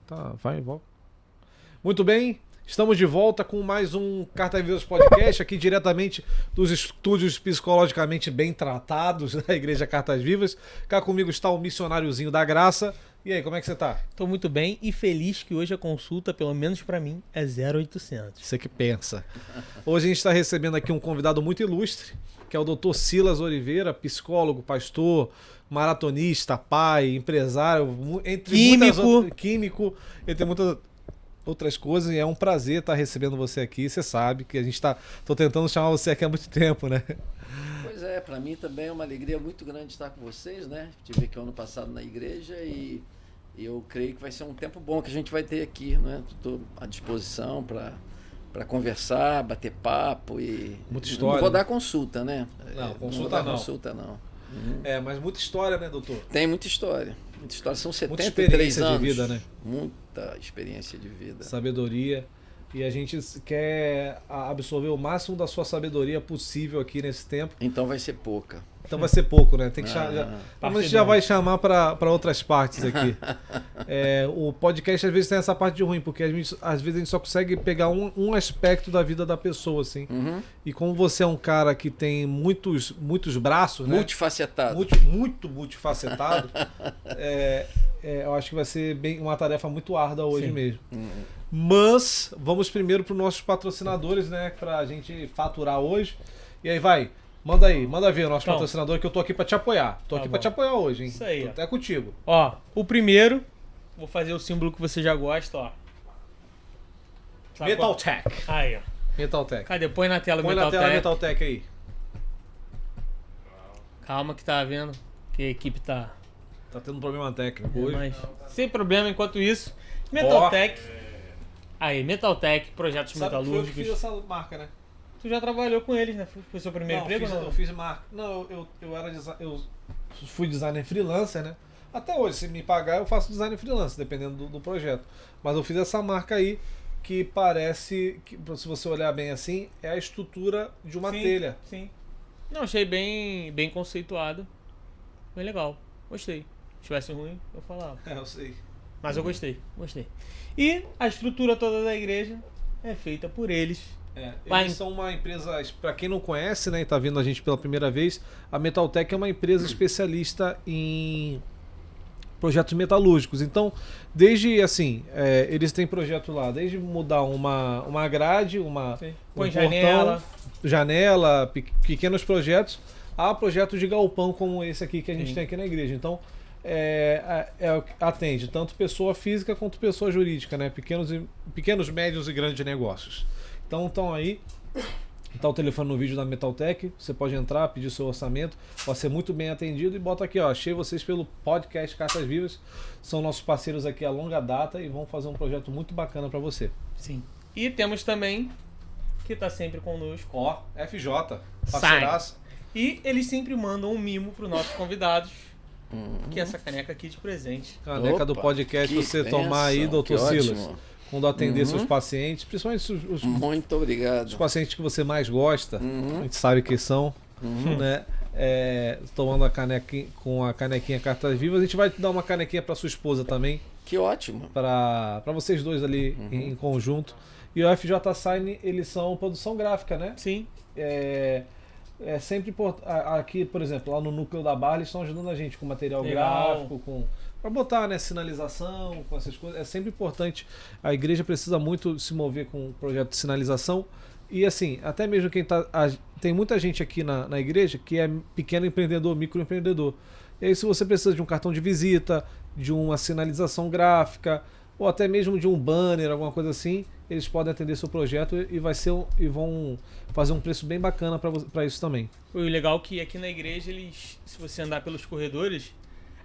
Tá, vai e volta. Muito bem, estamos de volta com mais um Cartas Vivas Podcast, aqui diretamente dos estúdios psicologicamente bem tratados da Igreja Cartas Vivas. Cá comigo está o missionáriozinho da graça. E aí, como é que você tá? Tô muito bem e feliz que hoje a consulta, pelo menos pra mim, é 0800. Você que pensa. Hoje a gente está recebendo aqui um convidado muito ilustre, que é o Dr. Silas Oliveira, psicólogo, pastor, maratonista, pai, empresário, químico, entre muitas outras coisas. E é um prazer estar recebendo você aqui. Você sabe que a gente tô tentando chamar você aqui há muito tempo, né? Pois é, para mim também é uma alegria muito grande estar com vocês, né? Estive aqui ano passado na igreja e eu creio que vai ser um tempo bom que a gente vai ter aqui, né? Estou à disposição para conversar, bater papo e... Muita história. Não vou dar consulta, né? Não, consulta não vou dar não. Consulta não. É, mas muita história, né, doutor? Tem muita história. Muita história. São 73 muita experiência anos. de vida, né? Muita experiência de vida. Sabedoria. E a gente quer absorver o máximo da sua sabedoria possível aqui nesse tempo. Então vai ser pouca. Então vai ser pouco, né? Tem que a gente já vai chamar para outras partes aqui. O podcast às vezes tem essa parte de ruim, porque às vezes a gente só consegue pegar um aspecto da vida da pessoa, assim. Uhum. E como você é um cara que tem muitos braços, né? Multifacetado. Muito multifacetado, eu acho que vai ser uma tarefa muito árdua hoje. Sim. Mesmo. Uhum. Mas vamos primeiro para os nossos patrocinadores, né? Para a gente faturar hoje. E aí manda ver o nosso patrocinador, que eu tô aqui para te apoiar. Tô aqui para te apoiar hoje, hein? Isso aí. Tô até contigo. Ó, o primeiro, vou fazer o símbolo que você já gosta, ó. Metaltech. Aí, ó. Metaltech. Cadê? Põe na tela o Metaltech. Põe na tela Metaltech aí. Calma que tá vendo que a equipe tá tendo um problema técnico hoje. Mas sem problema, enquanto isso. Metaltech. Aí, Metaltech, projetos metalúrgicos. Foi eu que fiz essa marca, né? Tu já trabalhou com eles, né? Foi seu primeiro emprego? Eu fiz marca. Não, eu fui designer freelancer, né? Até hoje, se me pagar, eu faço design freelancer, dependendo do projeto. Mas eu fiz essa marca aí, que parece, que, se você olhar bem assim, é a estrutura de uma telha. Sim. Não, achei bem conceituado. Bem legal. Gostei. Se tivesse ruim, eu falava. Eu sei. Mas eu gostei. E a estrutura toda da igreja é feita por eles. Eles são uma empresa, para quem não conhece, né, e tá vendo a gente pela primeira vez, a Metaltech é uma empresa especialista em projetos metalúrgicos. Então, desde assim, eles têm projeto lá, desde mudar uma grade, Põe janela, pequenos projetos, a projetos de galpão como esse aqui que a gente tem aqui na igreja. Então, atende tanto pessoa física quanto pessoa jurídica, né? Pequenos, médios e grandes negócios. Então estão aí, tá o telefone no vídeo da Metaltech, você pode entrar, pedir seu orçamento, vai ser muito bem atendido e bota aqui, ó, achei vocês pelo podcast Cartas Vivas, são nossos parceiros aqui a longa data e vão fazer um projeto muito bacana para você. Sim. E temos também, que tá sempre conosco, ó, FJ, parceiraço. E eles sempre mandam um mimo para os nossos convidados. Que é essa caneca aqui de presente. Caneca do podcast você tomar aí, doutor Silas. Quando atender seus pacientes, principalmente os muito obrigado. Os pacientes que você mais gosta, a gente sabe quem são, né? Tomando a canequinha, com a canequinha Cartas Vivas, a gente vai te dar uma canequinha para sua esposa também. Que ótimo. Para vocês dois ali em conjunto. E o FJ Sign, eles são produção gráfica, né? Sim. É sempre importante. Aqui, por exemplo, lá no núcleo da Barra, eles estão ajudando a gente com material gráfico, para botar, né, sinalização, com essas coisas. É sempre importante. A igreja precisa muito se mover com o projeto de sinalização. E assim, até mesmo tem muita gente aqui na igreja que é pequeno empreendedor, microempreendedor. E aí, se você precisa de um cartão de visita, de uma sinalização gráfica, ou até mesmo de um banner, alguma coisa assim, eles podem atender seu projeto e vão fazer um preço bem bacana para isso também. O legal é que aqui na igreja, se você andar pelos corredores,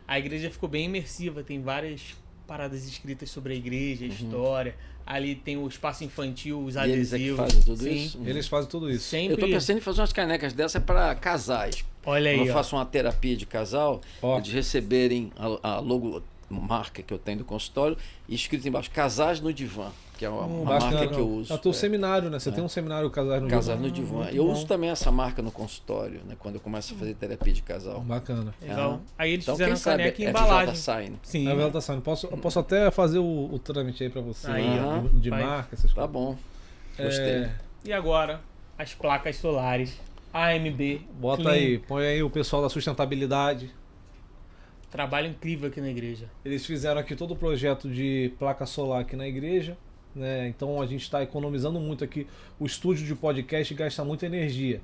a igreja ficou bem imersiva, tem várias paradas escritas sobre a igreja, a história. Ali tem o espaço infantil, os adesivos. Eles fazem tudo isso? Eles fazem tudo isso. Sempre... Eu tô pensando em fazer umas canecas dessas para casais. Olha aí, quando eu faço uma terapia de casal, eles receberem a marca que eu tenho do consultório, e escrito embaixo, Casais no Divã, que é uma bacana. marca que eu uso. É o teu seminário, né? Você tem um seminário Casais no Divã. Casais no Divã. Eu uso também essa marca no consultório, né? Quando eu começo a fazer terapia de casal. Bacana. Legal. Aí eles Então, fizeram quem a sabe caneca e FJ embalagem. Sign. Sim. A vela tá saindo. Eu posso até fazer o trâmite aí pra você, Aí, né? ó. de Vai. marca, essas Tá coisas. bom. Gostei. E agora, as placas solares AMB. Bota Clean. aí, põe aí o pessoal da sustentabilidade. Trabalho incrível aqui na igreja. Eles fizeram aqui todo o projeto de placa solar aqui na igreja, né? Então a gente está economizando muito aqui. O estúdio de podcast gasta muita energia,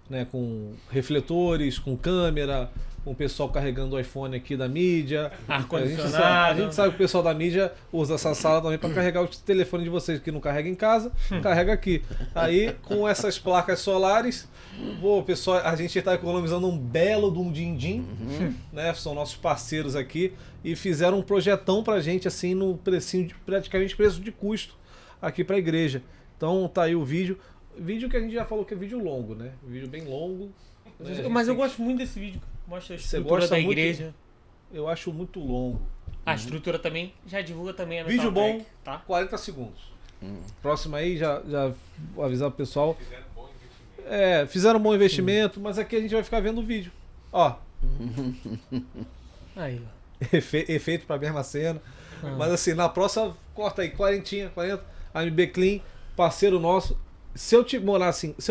né? Com refletores, com câmera, com o pessoal carregando o iPhone aqui da mídia. Ar-condicionado. A gente sabe que o pessoal da mídia usa essa sala também para carregar o telefone de vocês que não carrega em casa, carrega aqui. Aí com essas placas solares, pô, pessoal, a gente está economizando um belo de um din-din, né? São nossos parceiros aqui e fizeram um projetão pra gente assim no precinho praticamente preço de custo aqui para a igreja. Então tá aí o vídeo que a gente já falou que é vídeo longo, né? Vídeo bem longo. Né? Mas eu gosto muito desse vídeo. Mostra a Você estrutura gosta da muito? igreja. Eu acho muito longo. A estrutura também. Já divulga também a Vídeo Metaltech, bom, tá? 40 segundos. Próximo aí, já vou avisar o pessoal. Fizeram um bom investimento, mas aqui a gente vai ficar vendo o vídeo. Ó, Aí, ó. efeito pra mesma cena. Mas assim, na próxima, corta aí, 40, AMB Clean, parceiro nosso. Se eu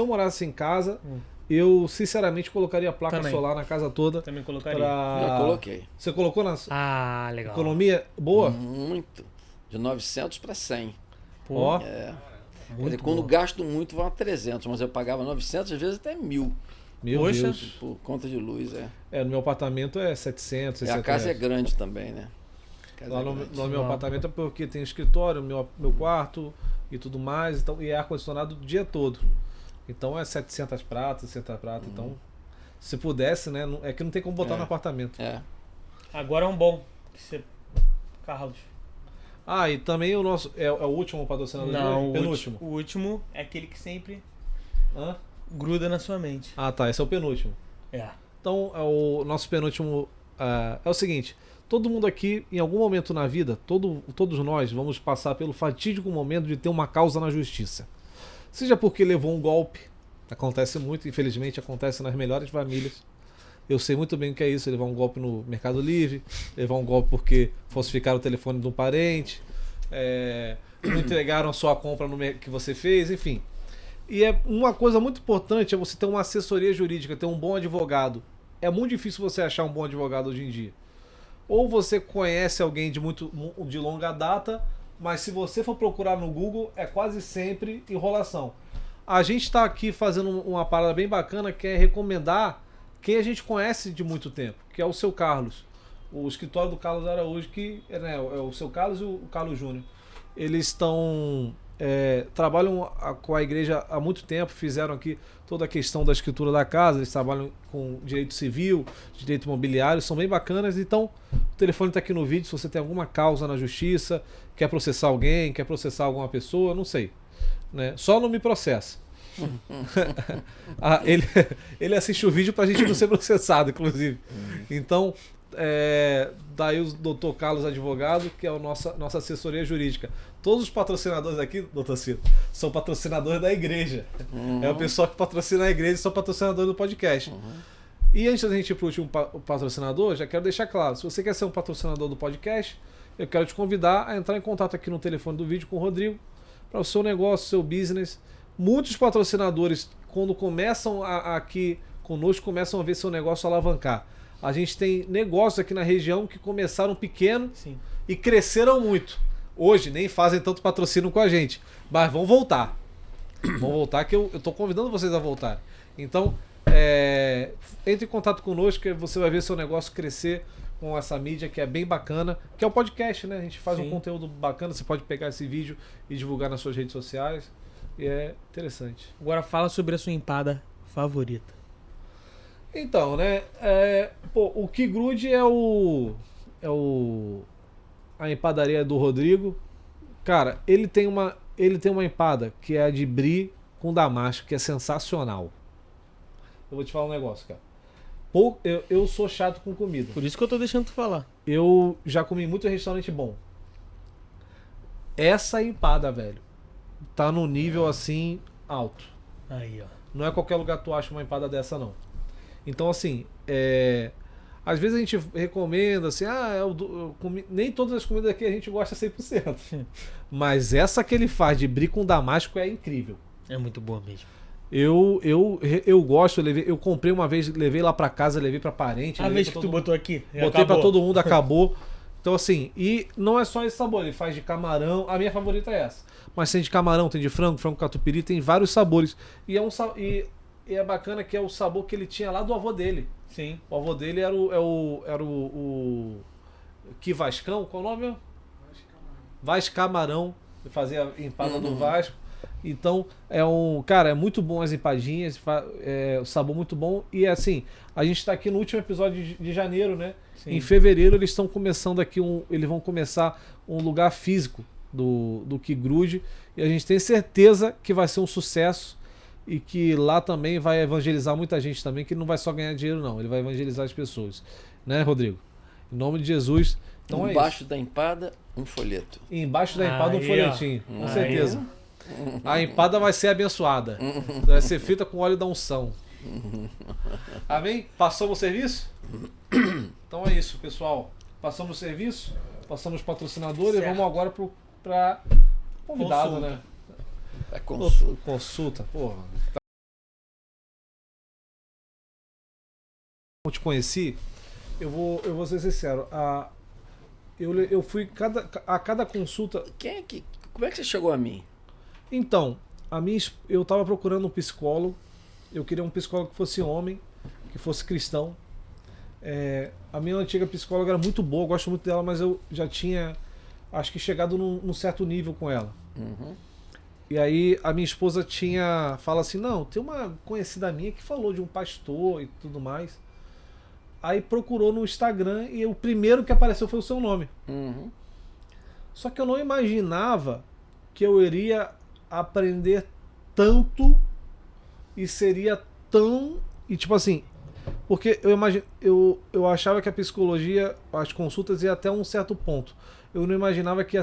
morasse em casa, eu sinceramente colocaria a placa Também. solar na casa toda. Também colocaria. Já coloquei. Você colocou na Ah, legal. economia boa? Muito. De 900 para 100. Pô, Ó, É. Quer muito dizer, quando boa. gasto muito, vão a 300, mas eu pagava 900, às vezes até 1.000 Meu Poxa. Deus. por conta de luz. No meu apartamento é 700, E 600 a casa é reais. grande também, né? A casa Lá é no grande. meu Uau. apartamento é porque tem escritório, meu quarto e tudo mais, então, e é ar-condicionado o dia todo. Então é 700 pratas, 600 pratas. Então, se pudesse, né? É que não tem como botar no apartamento. É. agora é um bom. Que você... Carlos. Ah, e também o nosso. É o último patrocinador de Não, hoje? o Penúltimo. O último é aquele que sempre Hã? gruda na sua mente. Ah, tá. Esse é o penúltimo. É. Então, o nosso penúltimo é o seguinte: todo mundo aqui, em algum momento na vida, todos nós vamos passar pelo fatídico momento de ter uma causa na justiça. Seja porque levou um golpe, acontece muito, infelizmente acontece nas melhores famílias. Eu sei muito bem o que é isso, levar um golpe no Mercado Livre, levar um golpe porque falsificaram o telefone de um parente, não entregaram a sua compra que você fez, enfim. E é uma coisa muito importante é você ter uma assessoria jurídica, ter um bom advogado. É muito difícil você achar um bom advogado hoje em dia. Ou você conhece alguém de longa data, mas se você for procurar no Google, é quase sempre enrolação. A gente está aqui fazendo uma parada bem bacana, que é recomendar quem a gente conhece de muito tempo, que é o seu Carlos. O escritório do Carlos Araújo, que é o seu Carlos e o Carlos Júnior. Eles trabalham com a igreja há muito tempo, fizeram aqui toda a questão da escritura da casa, eles trabalham com direito civil, direito imobiliário, são bem bacanas. Então, o telefone está aqui no vídeo, se você tem alguma causa na justiça, quer processar alguém, quer processar alguma pessoa, não sei. Né? Só não me processa. Ele assiste o vídeo pra gente não ser processado, inclusive. Então, daí o Dr. Carlos Advogado, que é a nossa assessoria jurídica. Todos os patrocinadores aqui, doutor Ciro, são patrocinadores da igreja. É o pessoal que patrocina a igreja e são patrocinadores do podcast. E antes da gente ir para o último patrocinador, já quero deixar claro, se você quer ser um patrocinador do podcast, eu quero te convidar a entrar em contato aqui no telefone do vídeo com o Rodrigo, para o seu negócio, seu business. Muitos patrocinadores, quando começam aqui conosco, começam a ver seu negócio alavancar. A gente tem negócios aqui na região que começaram pequeno Sim. e cresceram muito. Hoje nem fazem tanto patrocínio com a gente, mas vão voltar. Vão voltar, que eu estou convidando vocês a voltar. Então, entre em contato conosco que você vai ver seu negócio crescer com essa mídia que é bem bacana, que é o podcast, né? A gente faz um conteúdo bacana, você pode pegar esse vídeo e divulgar nas suas redes sociais. E é interessante. Agora fala sobre a sua empada favorita. Então, né? O que grude a empadaria do Rodrigo. Cara, ele tem uma empada que é a de brie com damasco, que é sensacional. Eu vou te falar um negócio, cara. Eu sou chato com comida. Por isso que eu tô deixando tu falar. Eu já comi muito em restaurante bom. Essa empada, velho, tá num nível assim alto. Aí, ó. Não é qualquer lugar que tu acha uma empada dessa, não. Então, assim, às vezes a gente recomenda, assim, nem todas as comidas aqui a gente gosta 100%. Mas essa que ele faz de brie com damasco é incrível. É muito boa mesmo. Eu gosto, eu comprei uma vez, levei lá pra casa, levei pra parente. A vez que tu botou aqui, botei pra todo mundo, acabou. Então, assim, e não é só esse sabor, ele faz de camarão. A minha favorita é essa. Mas tem de camarão, tem de frango catupiry, tem vários sabores. E é bacana que é o sabor que ele tinha lá do avô dele. Sim. O avô dele era o que Vascão, qual o nome? Vasco Camarão. Ele fazia a empada do Vasco. Então, cara, é muito bom as empadinhas, o sabor muito bom. E assim, a gente tá aqui no último episódio de janeiro, né? Sim. Em fevereiro eles estão começando aqui eles vão começar um lugar físico do Que Grude. E a gente tem certeza que vai ser um sucesso e que lá também vai evangelizar muita gente também, que não vai só ganhar dinheiro não, ele vai evangelizar as pessoas. Né, Rodrigo? Em nome de Jesus. Então embaixo da empada, um folheto. E embaixo da empada, um folhetinho. Com certeza. A empada vai ser abençoada. Vai ser feita com óleo da unção. Amém? Passamos o serviço? Então é isso, pessoal. Passamos o serviço, passamos os patrocinadores e vamos agora para convidado, consulta. Né? É consulta. Consulta, porra. Eu te conheci, eu vou ser sincero. Eu fui a cada consulta. Como é que você chegou a mim? Então, eu estava procurando um psicólogo. Eu queria um psicólogo que fosse homem, que fosse cristão. A minha antiga psicóloga era muito boa, eu gosto muito dela, mas eu já tinha, acho que, chegado num certo nível com ela. Uhum. E aí a minha esposa fala assim, não, tem uma conhecida minha que falou de um pastor e tudo mais. Aí procurou no Instagram e o primeiro que apareceu foi o seu nome. Uhum. Só que eu não imaginava que eu iria aprender tanto e seria tão... E tipo assim, porque eu achava que a psicologia, as consultas ia até um certo ponto. Eu não imaginava que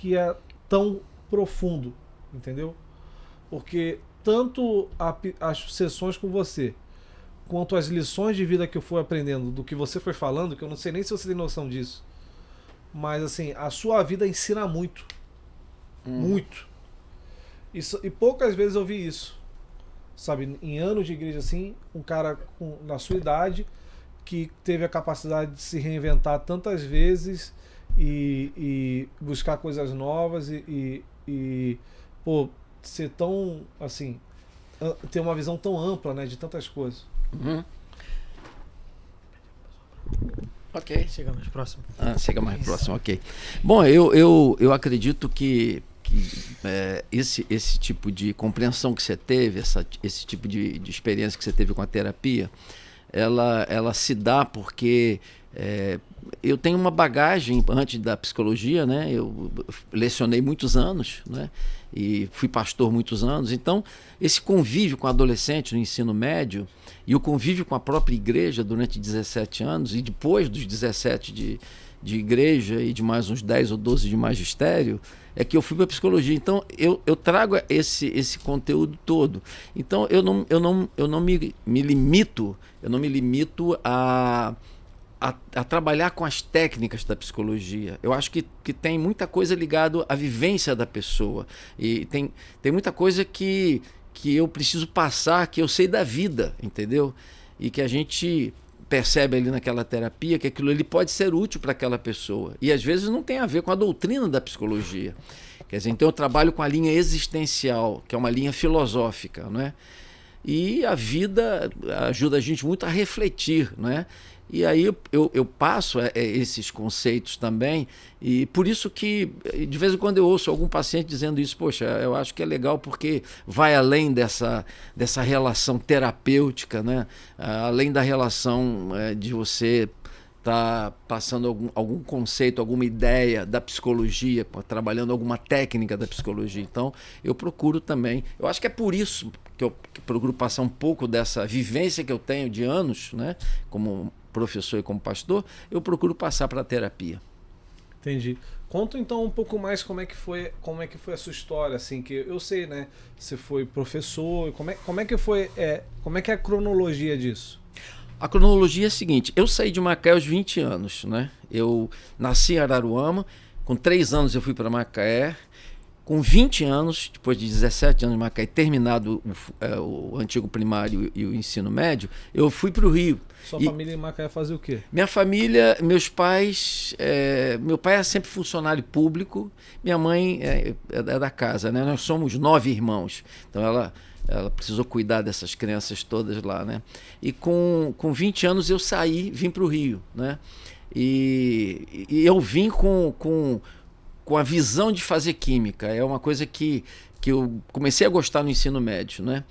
ia tão profundo, entendeu? Porque tanto as sessões com você, quanto as lições de vida que eu fui aprendendo, do que você foi falando, que eu não sei nem se você tem noção disso, mas assim, a sua vida ensina muito. Muito. E poucas vezes eu vi isso. Sabe, em anos de igreja assim, um cara na sua idade que teve a capacidade de se reinventar tantas vezes e buscar coisas novas e pô, ser tão assim, ter uma visão tão ampla, né, de tantas coisas. Uhum. Ok. Chega mais próximo. Chega mais próximo, ok. Bom, eu acredito que esse tipo de compreensão que você teve, esse tipo de experiência que você teve com a terapia, ela se dá porque eu tenho uma bagagem antes da psicologia, né? Eu lecionei muitos anos, né? E fui pastor muitos anos. Então, esse convívio com adolescente no ensino médio e o convívio com a própria igreja durante 17 anos e depois dos 17 de igreja e de mais uns 10 ou 12 de magistério, é que eu fui para a psicologia. Então, eu trago esse conteúdo todo. Então, eu não me limito a trabalhar com as técnicas da psicologia. Eu acho que tem muita coisa ligada à vivência da pessoa. E tem muita coisa que eu preciso passar, que eu sei da vida, entendeu? E que a gente percebe ali naquela terapia que aquilo ali pode ser útil para aquela pessoa. E às vezes não tem a ver com a doutrina da psicologia. Quer dizer, então eu trabalho com a linha existencial, que é uma linha filosófica, não é? E a vida ajuda a gente muito a refletir, não é? E aí eu passo esses conceitos também, e por isso que de vez em quando eu ouço algum paciente dizendo isso, poxa, eu acho que é legal porque vai além dessa relação terapêutica, né? Além da relação de você estar passando algum conceito, alguma ideia da psicologia, trabalhando alguma técnica da psicologia. Então eu procuro também, eu acho que é por isso que eu procuro passar um pouco dessa vivência que eu tenho de anos, né, como professor e como pastor, eu procuro passar para a terapia. Entendi. Conta então um pouco mais como é que foi a sua história, assim, que eu sei, né? Você foi professor, como é que foi, como é que é a cronologia disso? A cronologia é a seguinte: eu saí de Macaé aos 20 anos, né? Eu nasci em Araruama, com 3 anos eu fui para Macaé. Com 20 anos, depois de 17 anos de Macaé, terminado o antigo primário e o ensino médio, eu fui para o Rio. Sua família em Macaé fazia o quê? Minha família, meus pais... meu pai é sempre funcionário público, minha mãe é da casa, né? Nós somos 9 irmãos, então ela precisou cuidar dessas crianças todas lá, né? E com 20 anos eu vim para o Rio, né? E eu vim com a visão de fazer química. É uma coisa que eu comecei a gostar no ensino médio, né?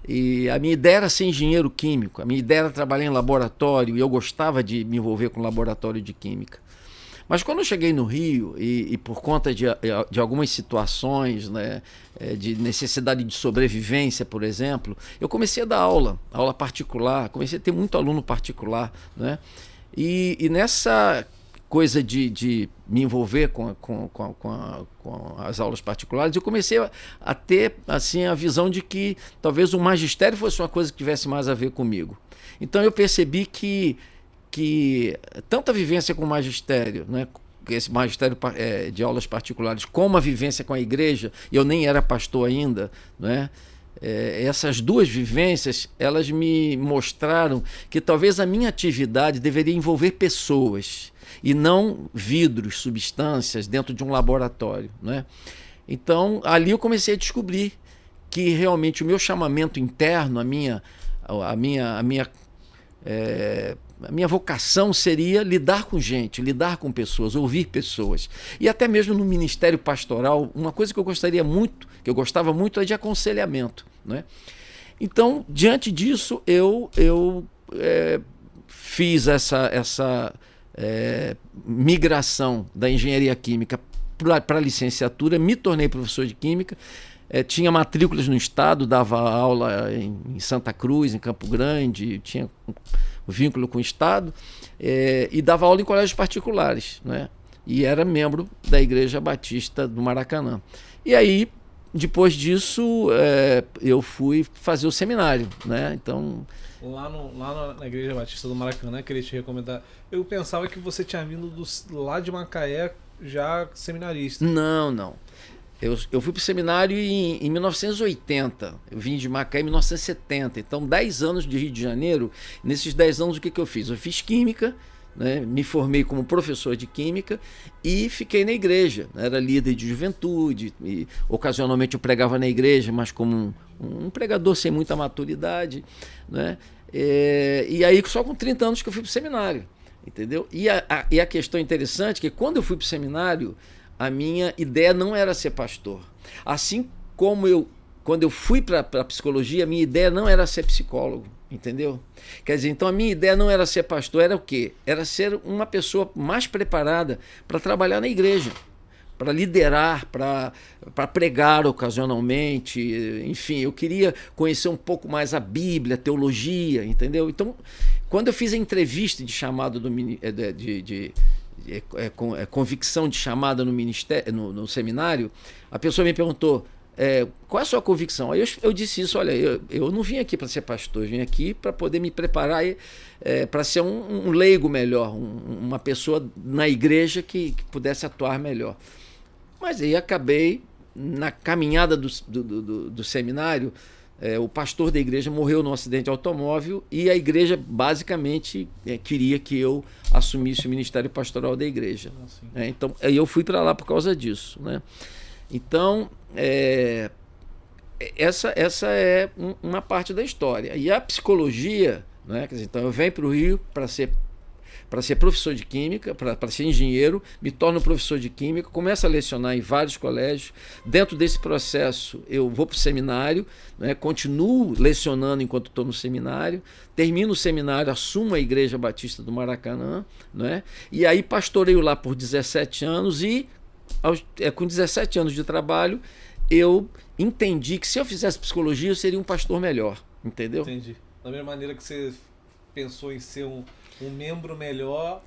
E a minha ideia era ser engenheiro químico, a minha ideia era trabalhar em laboratório, e eu gostava de me envolver com laboratório de química. Mas quando eu cheguei no Rio, e por conta de algumas situações, né, de necessidade de sobrevivência, por exemplo, eu comecei a dar aula particular, comecei a ter muito aluno particular, né? E nessa coisa de me envolver com as aulas particulares, eu comecei a ter assim, a visão de que talvez o magistério fosse uma coisa que tivesse mais a ver comigo. Então eu percebi que tanto a vivência com o magistério, né, esse magistério de aulas particulares, como a vivência com a igreja, eu nem era pastor ainda, né? Essas duas vivências, elas me mostraram que talvez a minha atividade deveria envolver pessoas e não vidros, substâncias dentro de um laboratório, né? Então, ali eu comecei a descobrir que realmente o meu chamamento interno, a minha vocação seria lidar com gente, lidar com pessoas, ouvir pessoas. E até mesmo no ministério pastoral, uma coisa que eu gostava muito é de aconselhamento, né? Então, diante disso, eu fiz essa migração da engenharia química para a licenciatura, me tornei professor de química, tinha matrículas no estado, dava aula em Santa Cruz, em Campo Grande, tinha um vínculo com o estado, e dava aula em colégios particulares, né? E era membro da Igreja Batista do Maracanã. E aí, depois disso, eu fui fazer o seminário, né? Então... Lá na Igreja Batista do Maracanã, queria te recomendar. Eu pensava que você tinha vindo lá de Macaé já seminarista. Não. Eu fui para o seminário em 1980. Eu vim de Macaé em 1970. Então, 10 anos de Rio de Janeiro. Nesses 10 anos, o que eu fiz? Eu fiz química, né? Me formei como professor de química e fiquei na igreja. Era líder de juventude. E, ocasionalmente eu pregava na igreja, mas como um pregador sem muita maturidade, né? E aí só com 30 anos que eu fui para o seminário, entendeu? E a questão interessante é que quando eu fui para o seminário, a minha ideia não era ser pastor. Assim como quando eu fui para a psicologia, a minha ideia não era ser psicólogo, entendeu? Quer dizer, então a minha ideia não era ser pastor, era o quê? Era ser uma pessoa mais preparada para trabalhar na igreja, para liderar, para pregar ocasionalmente, enfim, eu queria conhecer um pouco mais a Bíblia, a teologia, entendeu? Então, quando eu fiz a entrevista de chamado convicção de chamada no ministério, no seminário, a pessoa me perguntou: qual é a sua convicção? Aí eu disse isso: olha, eu não vim aqui para ser pastor, eu vim aqui para poder me preparar para ser um leigo melhor, uma pessoa na igreja que pudesse atuar melhor. Mas aí acabei, na caminhada do seminário, o pastor da igreja morreu num acidente de automóvel e a igreja basicamente queria que eu assumisse o ministério pastoral da igreja. Então eu fui para lá por causa disso, né? Então essa é uma parte da história. E a psicologia, né? Quer dizer, então eu venho para o Rio para ser professor de química, para ser engenheiro, me torno professor de química, começo a lecionar em vários colégios. Dentro desse processo, eu vou para o seminário, né, continuo lecionando enquanto estou no seminário, termino o seminário, assumo a Igreja Batista do Maracanã, né, e aí pastoreio lá por 17 anos e, com 17 anos de trabalho, eu entendi que se eu fizesse psicologia, eu seria um pastor melhor, entendeu? Entendi. Da mesma maneira que você pensou em ser um membro melhor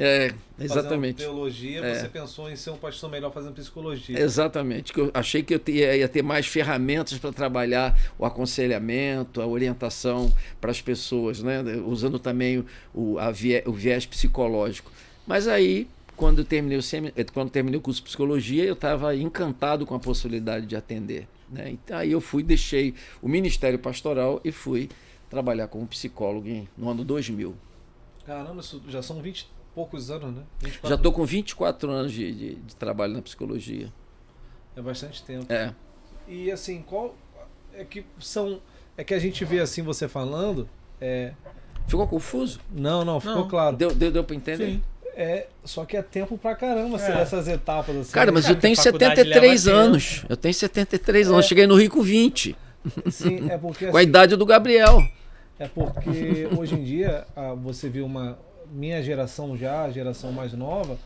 exatamente. fazendo teologia, você pensou em ser um pastor melhor fazendo psicologia. Exatamente. Que eu achei que eu ia ter mais ferramentas para trabalhar o aconselhamento, a orientação para as pessoas, né? Usando também o viés psicológico. Mas aí, quando eu terminei o curso de psicologia, eu estava encantado com a possibilidade de atender, né? Então, aí eu deixei o ministério pastoral e fui trabalhar como psicólogo no ano 2000. Caramba, isso já são 20 e poucos anos, né? 24 já estou com 24 anos de trabalho na psicologia. É bastante tempo. E assim, é que a gente vê assim você falando... Ficou confuso? Não, ficou claro. Deu para entender? Sim. Só que é tempo pra caramba essas etapas. Assim. Cara, mas eu tenho 73 anos. Eu tenho 73 anos. Cheguei no Rio com 20. Sim, é porque... com a idade do Gabriel. É porque hoje em dia, você viu minha geração a geração mais nova,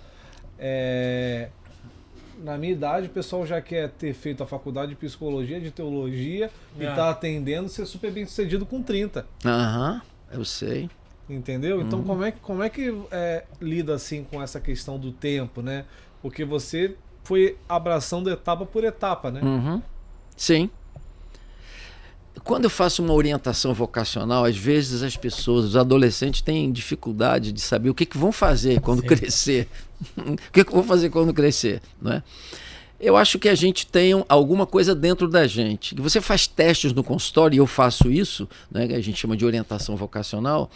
na minha idade o pessoal já quer ter feito a faculdade de psicologia, de teologia, e tá atendendo, ser super bem sucedido com 30. Eu sei. Entendeu? Então como é que lida assim com essa questão do tempo, né? Porque você foi abraçando etapa por etapa, né? Sim. Quando eu faço uma orientação vocacional, às vezes as pessoas, os adolescentes, têm dificuldade de saber o que vão fazer quando crescer. O que vão fazer quando crescer, né? Eu acho que a gente tem alguma coisa dentro da gente. Que você faz testes no consultório, e eu faço isso, né, que a gente chama de orientação vocacional,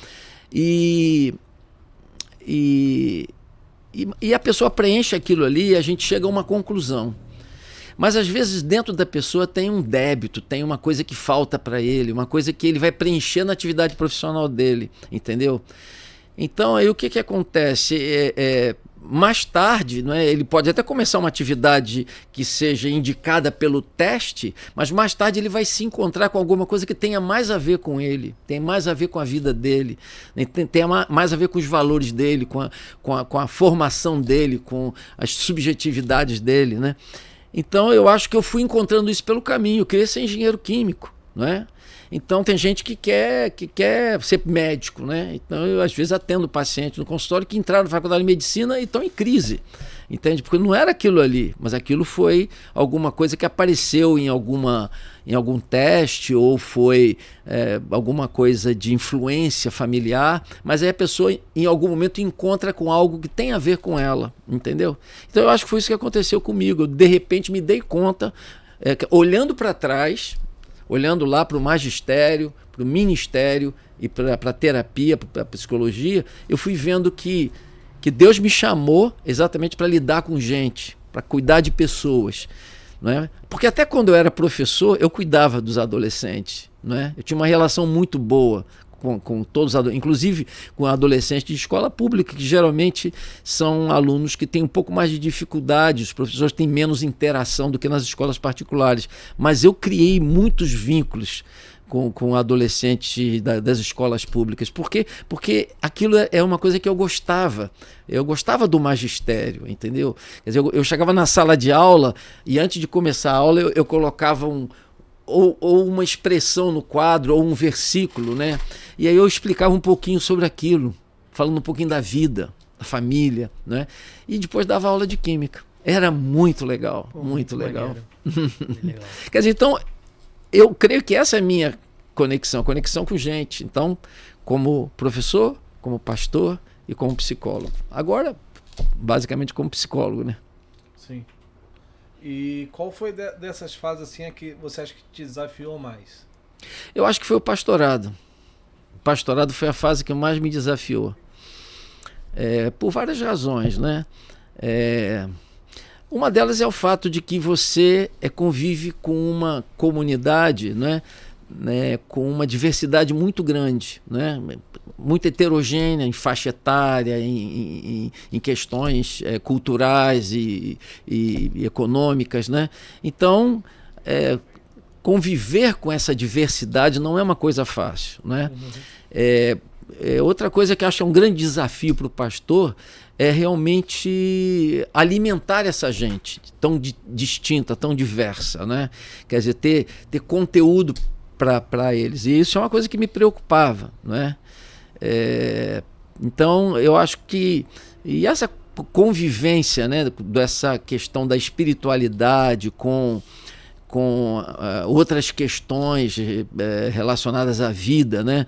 e a pessoa preenche aquilo ali e a gente chega a uma conclusão. Mas às vezes dentro da pessoa tem um débito, tem uma coisa que falta para ele, uma coisa que ele vai preencher na atividade profissional dele, entendeu? Então aí o que acontece? Mais tarde, né, ele pode até começar uma atividade que seja indicada pelo teste, mas mais tarde ele vai se encontrar com alguma coisa que tenha mais a ver com ele, tem mais a ver com a vida dele, tem mais a ver com os valores dele, com a formação dele, com as subjetividades dele, né? Então eu acho que eu fui encontrando isso pelo caminho. Eu queria ser engenheiro químico, né? Então tem gente que quer ser médico, né? Então eu às vezes atendo paciente no consultório que entraram na faculdade de medicina e estão em crise, entende? Porque não era aquilo ali, mas aquilo foi alguma coisa que apareceu em algum teste ou foi alguma coisa de influência familiar, mas aí a pessoa em algum momento encontra com algo que tem a ver com ela, entendeu? Então eu acho que foi isso que aconteceu comigo. Eu, de repente me dei conta, olhando para trás, olhando lá para o magistério, para o ministério e para a terapia, para a psicologia, eu fui vendo que Deus me chamou exatamente para lidar com gente, para cuidar de pessoas. Não é? Porque até quando eu era professor, eu cuidava dos adolescentes. Não é? Eu tinha uma relação muito boa com todos os adolescentes, inclusive com adolescentes de escola pública, que geralmente são alunos que têm um pouco mais de dificuldade, os professores têm menos interação do que nas escolas particulares. Mas eu criei muitos vínculos com adolescentes das escolas públicas. Por quê? Porque aquilo é uma coisa que eu gostava. Eu gostava do magistério, entendeu? Quer dizer, eu chegava na sala de aula e antes de começar a aula eu colocava ou uma expressão no quadro, ou um versículo, né? E aí eu explicava um pouquinho sobre aquilo, falando um pouquinho da vida, da família, né? E depois dava aula de química. Era muito legal, muito legal. Quer dizer, então, eu creio que essa é a minha conexão com gente. Então, como professor, como pastor e como psicólogo. Agora, basicamente como psicólogo, né? Sim. E qual foi dessas fases assim a que você acha que te desafiou mais? Eu acho que foi o pastorado. O pastorado foi a fase que mais me desafiou. Por várias razões, né? Uma delas é o fato de que você convive com uma comunidade, né, com uma diversidade muito grande, né, muito heterogênea em faixa etária, em questões culturais e econômicas, né? Então, conviver com essa diversidade não é uma coisa fácil, né? outra coisa que eu acho um grande desafio para o pastor é realmente alimentar essa gente tão distinta, tão diversa, né? Quer dizer, ter conteúdo para eles. E isso é uma coisa que me preocupava, né? Então, eu acho que... E essa convivência, né, dessa questão da espiritualidade com outras questões relacionadas à vida, né?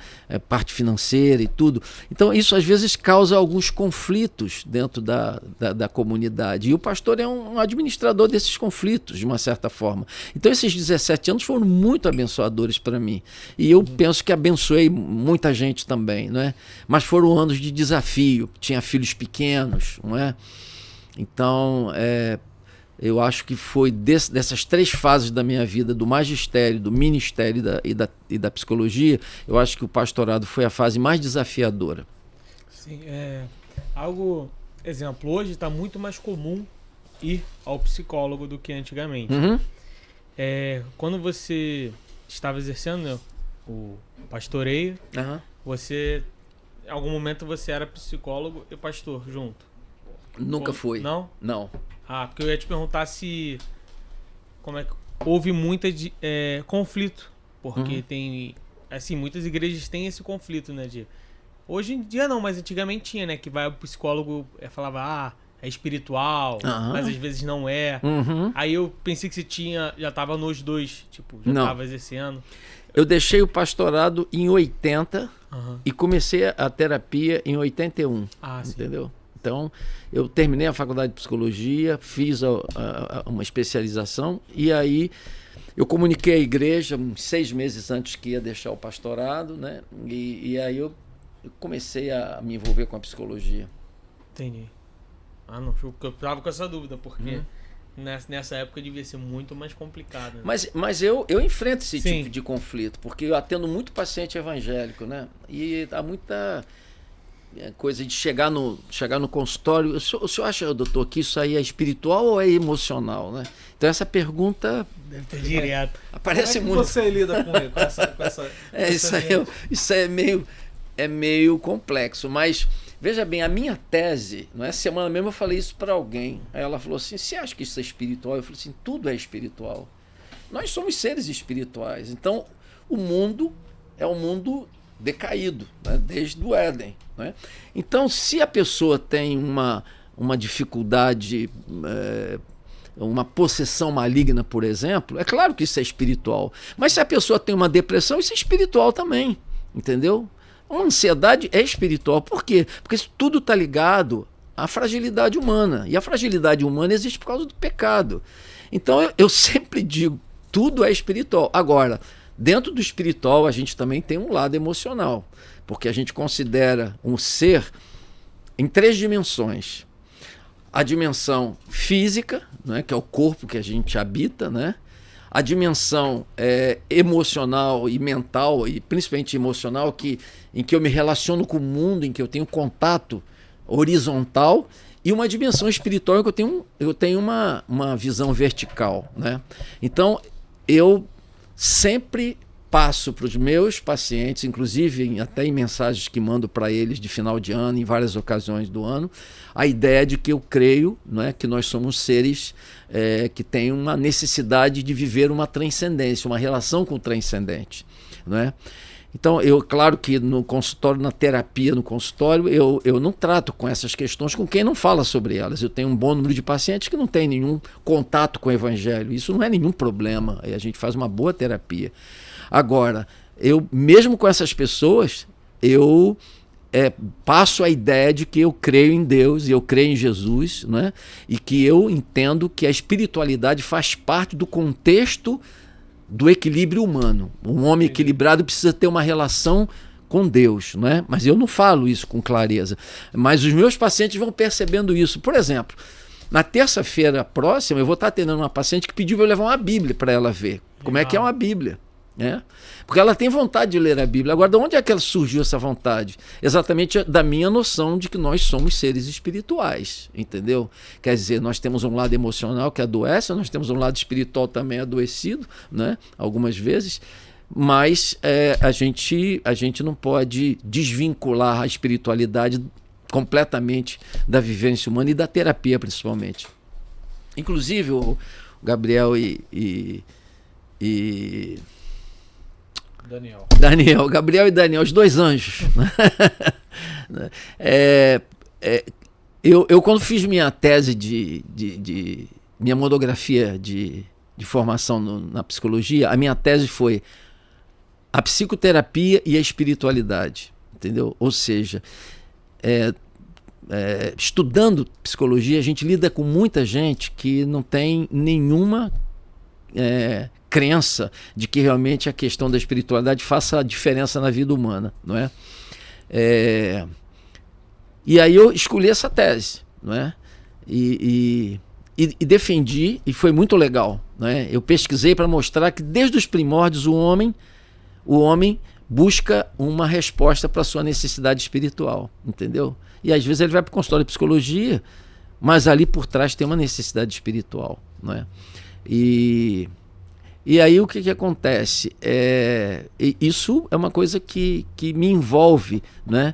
Parte financeira e tudo. Então, isso às vezes causa alguns conflitos dentro da comunidade. E o pastor é um administrador desses conflitos, de uma certa forma. Então, esses 17 anos foram muito abençoadores para mim. E eu penso que abençoei muita gente também, né? Mas foram anos de desafio. Tinha filhos pequenos, não é? Então, eu acho que foi dessas 3 fases da minha vida, do magistério, do ministério e da psicologia, eu acho que o pastorado foi a fase mais desafiadora. Sim, exemplo, hoje está muito mais comum ir ao psicólogo do que antigamente. Uhum. Quando você estava exercendo, né, o pastoreio, você, em algum momento você era psicólogo e pastor junto? Nunca fui. Não? Não. Porque eu ia te perguntar se houve muita conflito, porque tem, assim, muitas igrejas têm esse conflito, né, hoje em dia não, mas antigamente tinha, né, que vai o psicólogo falava, é espiritual, mas às vezes não é. Aí eu pensei que você já tava nos dois, tipo, já tava exercendo. Eu deixei o pastorado em 80 e comecei a terapia em 81, entendeu? Então, eu terminei a faculdade de psicologia, fiz uma especialização e aí eu comuniquei à igreja 6 meses antes que ia deixar o pastorado, né? E aí eu comecei a me envolver com a psicologia. Entendi. Não, eu tava com essa dúvida, porque nessa época devia ser muito mais complicado. Né? Mas eu enfrento esse tipo de conflito, porque eu atendo muito paciente evangélico, né? E há muita... coisa de chegar no consultório. O senhor acha, doutor, que isso aí é espiritual ou é emocional, né? Então essa pergunta deve ter direto. Aparece Como muito. Você lida com essa isso é meio complexo, mas veja bem, a minha tese, não é? Semana mesmo eu falei isso para alguém. Aí ela falou assim: "Você acha que isso é espiritual?" Eu falei assim: "Tudo é espiritual. Nós somos seres espirituais. Então, o mundo é um mundo decaído, né? Desde o Éden, né? Então, se a pessoa tem uma dificuldade, uma possessão maligna, por exemplo, é claro que isso é espiritual. Mas se a pessoa tem uma depressão, isso é espiritual também, entendeu? Uma ansiedade é espiritual. Por quê? Porque isso tudo está ligado à fragilidade humana. E a fragilidade humana existe por causa do pecado. Então, eu sempre digo, tudo é espiritual. Agora, dentro do espiritual, a gente também tem um lado emocional, porque a gente considera um ser em 3 dimensões. A dimensão física, né, que é o corpo que a gente habita, né? A dimensão emocional e mental, e principalmente emocional, em que eu me relaciono com o mundo, em que eu tenho contato horizontal, e uma dimensão espiritual em que eu tenho uma visão vertical, né? Então, eu sempre passo para os meus pacientes, inclusive até em mensagens que mando para eles de final de ano, em várias ocasiões do ano, a ideia de que eu creio, não é, que nós somos seres que têm uma necessidade de viver uma transcendência, uma relação com o transcendente, não é? Então, claro que no consultório, na terapia no consultório, eu não trato com essas questões com quem não fala sobre elas. Eu tenho um bom número de pacientes que não têm nenhum contato com o evangelho. Isso não é nenhum problema. A gente faz uma boa terapia. Agora, mesmo com essas pessoas, eu passo a ideia de que eu creio em Deus e eu creio em Jesus, né? E que eu entendo que a espiritualidade faz parte do contexto do equilíbrio humano. Um homem equilibrado precisa ter uma relação com Deus, não é? Mas eu não falo isso com clareza. Mas os meus pacientes vão percebendo isso. Por exemplo, na terça-feira próxima, eu vou estar atendendo uma paciente que pediu para eu levar uma Bíblia para ela ver. Como é que é uma Bíblia, né? Porque ela tem vontade de ler a Bíblia. Agora, de onde é que ela surgiu essa vontade? Exatamente da minha noção de que nós somos seres espirituais, entendeu? Quer dizer, nós temos um lado emocional que adoece, nós temos um lado espiritual também adoecido, né? Algumas vezes, mas a gente não pode desvincular a espiritualidade completamente da vivência humana e da terapia, principalmente. Inclusive, o Gabriel e Gabriel e Daniel, os dois anjos. Eu quando fiz minha tese minha monografia de formação na psicologia, a minha tese foi a psicoterapia e a espiritualidade, entendeu? Ou seja, estudando psicologia, a gente lida com muita gente que não tem nenhuma crença de que realmente a questão da espiritualidade faça a diferença na vida humana, não é? E aí eu escolhi essa tese, não é? E defendi, e foi muito legal, não é? Eu pesquisei para mostrar que desde os primórdios o homem busca uma resposta para a sua necessidade espiritual, entendeu? E às vezes ele vai para o consultório de psicologia, mas ali por trás tem uma necessidade espiritual, não é? E aí o que acontece? Isso é uma coisa que me envolve, né,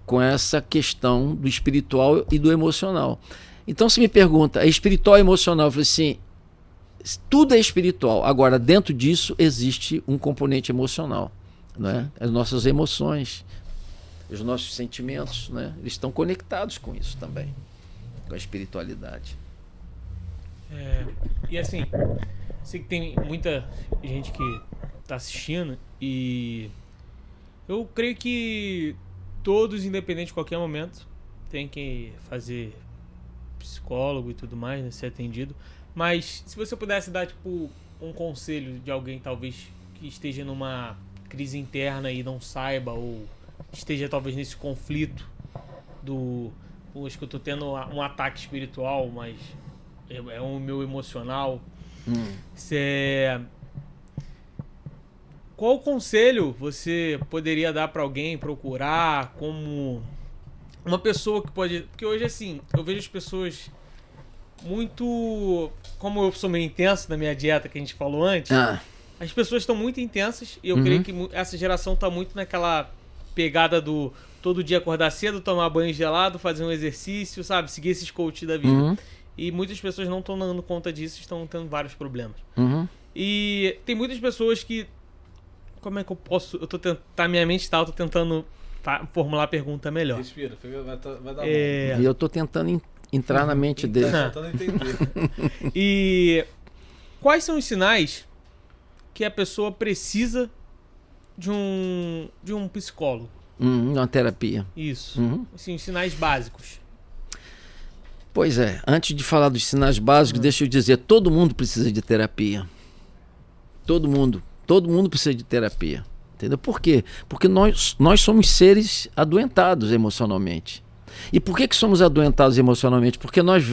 com essa questão do espiritual e do emocional. Então se me pergunta, é espiritual e emocional? Eu falei assim, tudo é espiritual. Agora, dentro disso existe um componente emocional, né? As nossas emoções, os nossos sentimentos, né? Eles estão conectados com isso também, com a espiritualidade. E assim, sei que tem muita gente que está assistindo e eu creio que todos, independente de qualquer momento, tem que fazer psicólogo e tudo mais, né, ser atendido. Mas se você pudesse dar tipo um conselho de alguém talvez que esteja numa crise interna e não saiba, ou esteja talvez nesse conflito acho que eu tô tendo um ataque espiritual, mas é o meu emocional. Qual conselho você poderia dar para alguém procurar como uma pessoa que pode... Porque hoje, assim, eu vejo as pessoas muito... Como eu sou meio intenso na minha dieta que a gente falou antes, as pessoas estão muito intensas e eu creio que essa geração está muito naquela pegada do todo dia acordar cedo, tomar banho gelado, fazer um exercício, sabe? Seguir esses coaches da vida. E muitas pessoas não estão dando conta disso, estão tendo vários problemas. E tem muitas pessoas que... Como é que eu posso... minha mente tá, eu tô tentando formular a pergunta melhor. Respira, vai dar bom. E eu tô tentando entrar na mente dele. Tentando entender. E quais são os sinais que a pessoa precisa de um psicólogo? Uma terapia. Isso. Assim, os sinais básicos. Pois é, antes de falar dos sinais básicos, deixa eu dizer, todo mundo precisa de terapia. Todo mundo precisa de terapia. Entendeu? Por quê? Porque nós somos seres adoentados emocionalmente. E por que somos adoentados emocionalmente? Porque nós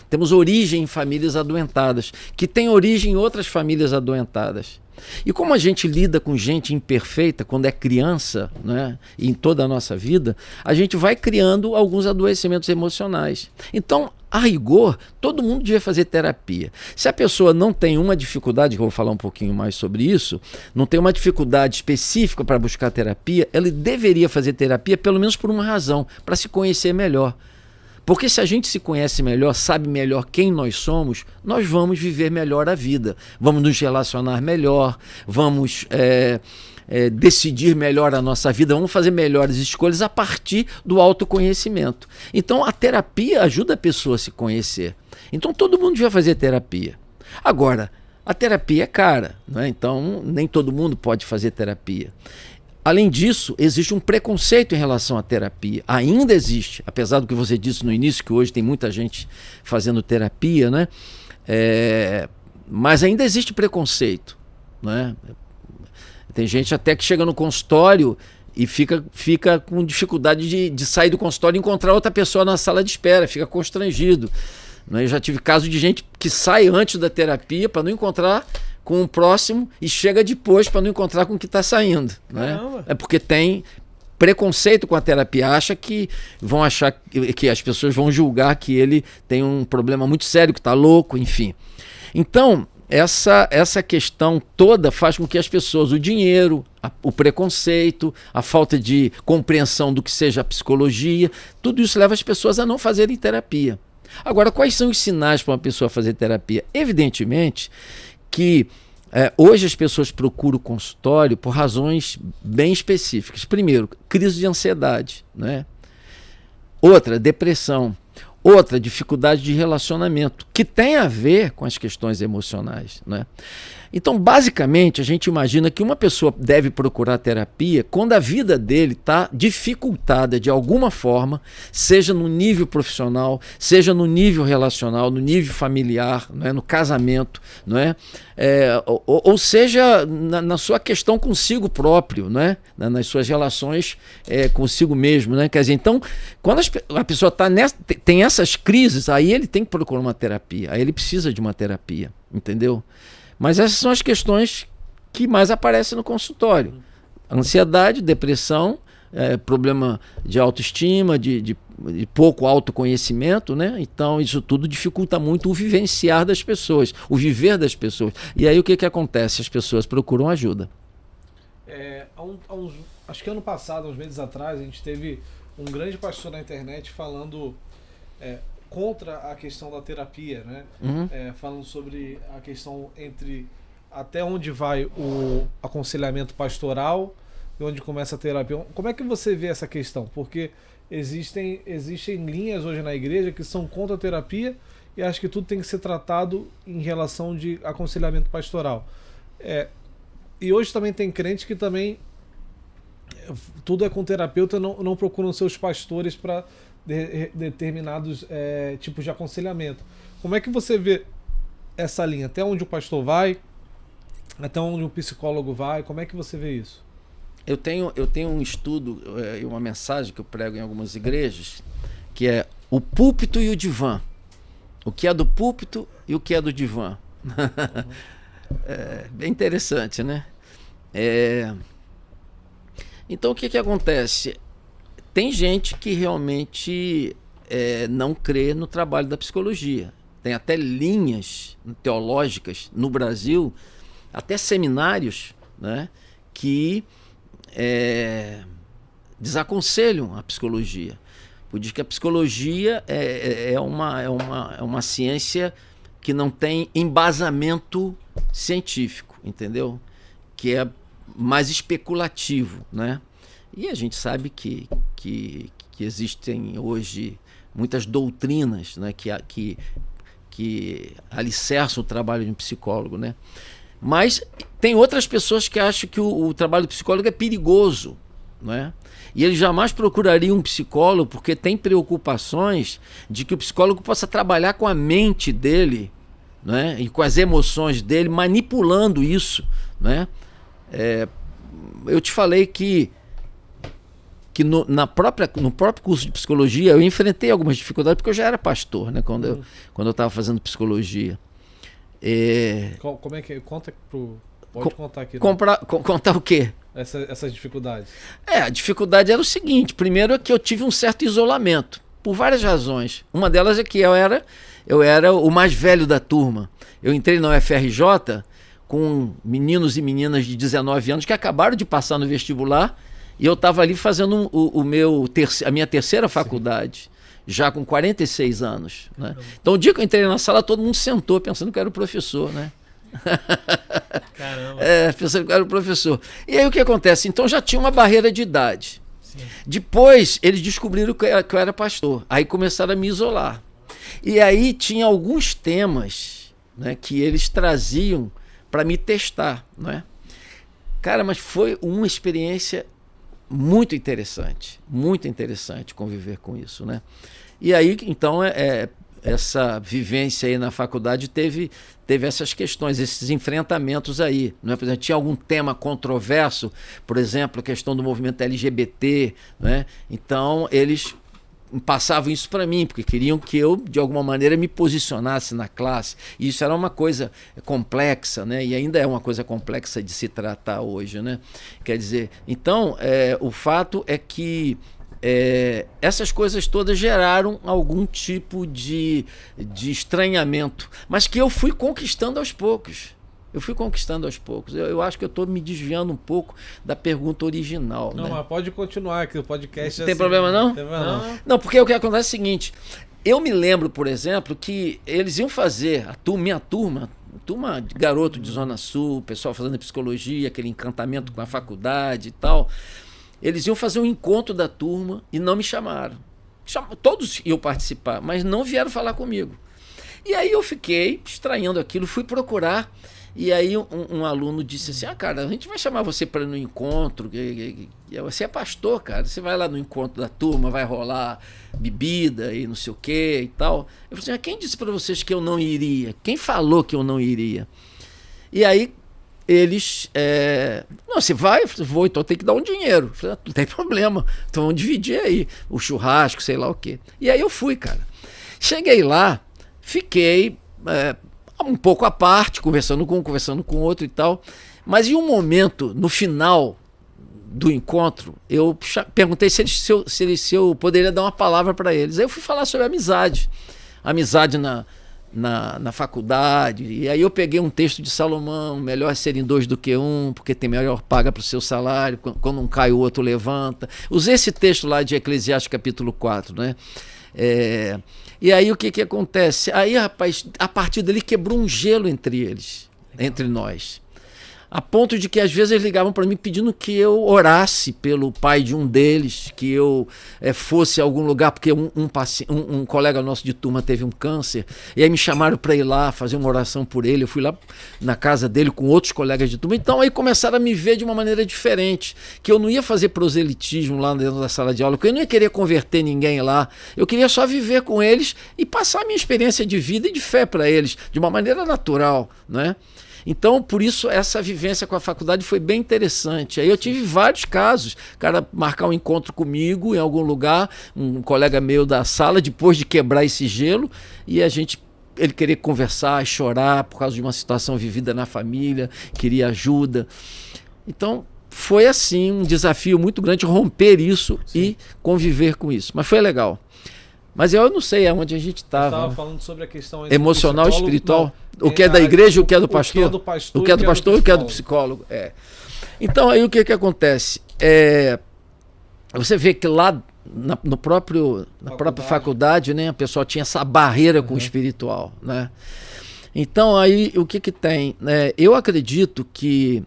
temos origem em famílias adoentadas, que têm origem em outras famílias adoentadas. E como a gente lida com gente imperfeita quando é criança, né, e em toda a nossa vida, a gente vai criando alguns adoecimentos emocionais. Então, a rigor, todo mundo devia fazer terapia. Se a pessoa não tem uma dificuldade, que eu vou falar um pouquinho mais sobre isso, não tem uma dificuldade específica para buscar terapia, ele deveria fazer terapia pelo menos por uma razão, para se conhecer melhor. Porque se a gente se conhece melhor, sabe melhor quem nós somos, nós vamos viver melhor a vida. Vamos nos relacionar melhor, vamos decidir melhor a nossa vida, vamos fazer melhores escolhas a partir do autoconhecimento. Então a terapia ajuda a pessoa a se conhecer. Então todo mundo devia fazer terapia. Agora, a terapia é cara, né? Então nem todo mundo pode fazer terapia. Além disso, existe um preconceito em relação à terapia. Ainda existe, apesar do que você disse no início, que hoje tem muita gente fazendo terapia, né? Mas ainda existe preconceito, né? Tem gente até que chega no consultório e fica com dificuldade de sair do consultório e encontrar outra pessoa na sala de espera, fica constrangido. Né? Eu já tive caso de gente que sai antes da terapia para não encontrar com o próximo e chega depois para não encontrar com o que está saindo. Né? É porque tem preconceito com a terapia, vão achar que as pessoas vão julgar que ele tem um problema muito sério, que está louco, enfim. Então, essa questão toda faz com que as pessoas, o dinheiro, o preconceito, a falta de compreensão do que seja a psicologia, tudo isso leva as pessoas a não fazerem terapia. Agora, quais são os sinais para uma pessoa fazer terapia? Evidentemente que hoje as pessoas procuram o consultório por razões bem específicas. Primeiro, crise de ansiedade, né? Outra, depressão. Outra, dificuldade de relacionamento, que tem a ver com as questões emocionais, né? Então, basicamente, a gente imagina que uma pessoa deve procurar terapia quando a vida dele está dificultada de alguma forma, seja no nível profissional, seja no nível relacional, no nível familiar, não é? No casamento, não é? Ou seja, na sua questão consigo próprio, não é? Nas suas relações consigo mesmo, né? Quer dizer, então, quando a pessoa tem essas crises, aí ele tem que procurar uma terapia, aí ele precisa de uma terapia, entendeu? Mas essas são as questões que mais aparecem no consultório. Ansiedade, depressão, problema de autoestima, de pouco autoconhecimento, né? Então isso tudo dificulta muito o vivenciar das pessoas, o viver das pessoas. E aí o que acontece? As pessoas procuram ajuda. Acho que ano passado, uns meses atrás, a gente teve um grande pastor na internet falando contra a questão da terapia, né? Uhum. Falando sobre a questão entre até onde vai o aconselhamento pastoral e onde começa a terapia. Como é que você vê essa questão? Porque existem linhas hoje na igreja que são contra a terapia e acho que tudo tem que ser tratado em relação de aconselhamento pastoral. E hoje também tem crente que também tudo é com terapeuta, não procuram seus pastores para determinados tipos de aconselhamento. Como é que você vê essa linha? Até onde o pastor vai? Até onde o psicólogo vai? Como é que você vê isso? Eu tenho um estudo e uma mensagem que eu prego em algumas igrejas, que é o púlpito e o divã. O que é do púlpito e o que é do divã. Bem interessante, né? Então o que acontece? Tem gente que realmente não crê no trabalho da psicologia. Tem até linhas teológicas no Brasil, até seminários, né, que desaconselham a psicologia. Por dizer que a psicologia é uma ciência que não tem embasamento científico, entendeu? Que é mais especulativo, né? E a gente sabe que existem hoje muitas doutrinas, né, que alicerçam o trabalho de um psicólogo, né? Mas tem outras pessoas que acham que o trabalho do psicólogo é perigoso, né? E eles jamais procurariam um psicólogo porque tem preocupações de que o psicólogo possa trabalhar com a mente dele, né, e com as emoções dele, manipulando isso, né? Eu te falei que no próprio curso de psicologia eu enfrentei algumas dificuldades porque eu já era pastor, né, quando eu estava fazendo psicologia. Como é que conta pode contar aqui? Contar o quê? Essas dificuldades. A dificuldade era o seguinte: primeiro é que eu tive um certo isolamento por várias razões. Uma delas é que eu era o mais velho da turma. Eu entrei na UFRJ com meninos e meninas de 19 anos que acabaram de passar no vestibular. E eu estava ali fazendo a minha terceira faculdade, já com 46 anos. Né? Então, o dia que eu entrei na sala, todo mundo sentou pensando que eu era o professor. Né? Caramba. Pensando que eu era o professor. E aí o que acontece? Então já tinha uma barreira de idade. Sim. Depois, eles descobriram que eu era pastor. Aí começaram a me isolar. E aí tinha alguns temas, né, que eles traziam para me testar. Né? Cara, mas foi uma experiência muito interessante conviver com isso, né? E aí, então, essa vivência aí na faculdade teve essas questões, esses enfrentamentos aí, né? Por exemplo, tinha algum tema controverso, por exemplo, a questão do movimento LGBT, né? Então, eles passavam isso para mim, porque queriam que eu, de alguma maneira, me posicionasse na classe. E isso era uma coisa complexa, né? E ainda é uma coisa complexa de se tratar hoje, né? Quer dizer, então, o fato é que essas coisas todas geraram algum tipo de estranhamento, mas que eu fui conquistando aos poucos. Eu acho que eu estou me desviando um pouco da pergunta original. Não, né? Mas pode continuar, que o podcast... Não tem problema não? Não, porque o que acontece é o seguinte, eu me lembro, por exemplo, que eles iam fazer, minha turma de garoto de Zona Sul, pessoal fazendo psicologia, aquele encantamento com a faculdade e tal, eles iam fazer um encontro da turma e não me chamaram. Todos iam participar, mas não vieram falar comigo. E aí eu fiquei extraindo aquilo, fui procurar, e aí um aluno disse assim, cara, a gente vai chamar você para ir no encontro, você é pastor, cara, você vai lá no encontro da turma, vai rolar bebida e não sei o que e tal. Eu falei assim, quem disse para vocês que eu não iria? Quem falou que eu não iria? E aí eles, não, você vai? Eu falei, vou, então tem que dar um dinheiro. Eu falei, não tem problema, então vamos dividir aí, o churrasco, sei lá o quê. E aí eu fui, cara. Cheguei lá, fiquei um pouco à parte, conversando com outro e tal, mas em um momento, no final do encontro, eu perguntei se eu poderia dar uma palavra para eles. Aí eu fui falar sobre amizade na faculdade, e aí eu peguei um texto de Salomão, melhor serem 2 do que 1, porque tem melhor paga para o seu salário, quando um cai o outro levanta. Usei esse texto lá de Eclesiastes capítulo 4, né? E aí o que acontece? Aí, rapaz, a partir dali quebrou um gelo entre nós. A ponto de que às vezes eles ligavam para mim pedindo que eu orasse pelo pai de um deles, que eu fosse a algum lugar, porque um colega nosso de turma teve um câncer, e aí me chamaram para ir lá fazer uma oração por ele. Eu fui lá na casa dele com outros colegas de turma. Então aí começaram a me ver de uma maneira diferente, que eu não ia fazer proselitismo lá dentro da sala de aula, que eu não ia querer converter ninguém lá, eu queria só viver com eles e passar a minha experiência de vida e de fé para eles, de uma maneira natural, né? Então, por isso, essa vivência com a faculdade foi bem interessante. Aí eu tive vários casos, o cara marcar um encontro comigo em algum lugar, um colega meu da sala, depois de quebrar esse gelo, e ele queria conversar, chorar por causa de uma situação vivida na família, queria ajuda. Então, foi assim, um desafio muito grande romper isso. Sim. E conviver com isso. Mas foi legal. Mas eu não sei aonde a gente estava. Estava falando sobre a questão emocional e espiritual. Não, o que é da igreja, o que é do pastor. O que é do pastor e o que é do psicólogo. Então aí o que acontece? Você vê que lá na própria faculdade, né, a pessoa tinha essa barreira com o espiritual, né? Então aí o que tem? Eu acredito que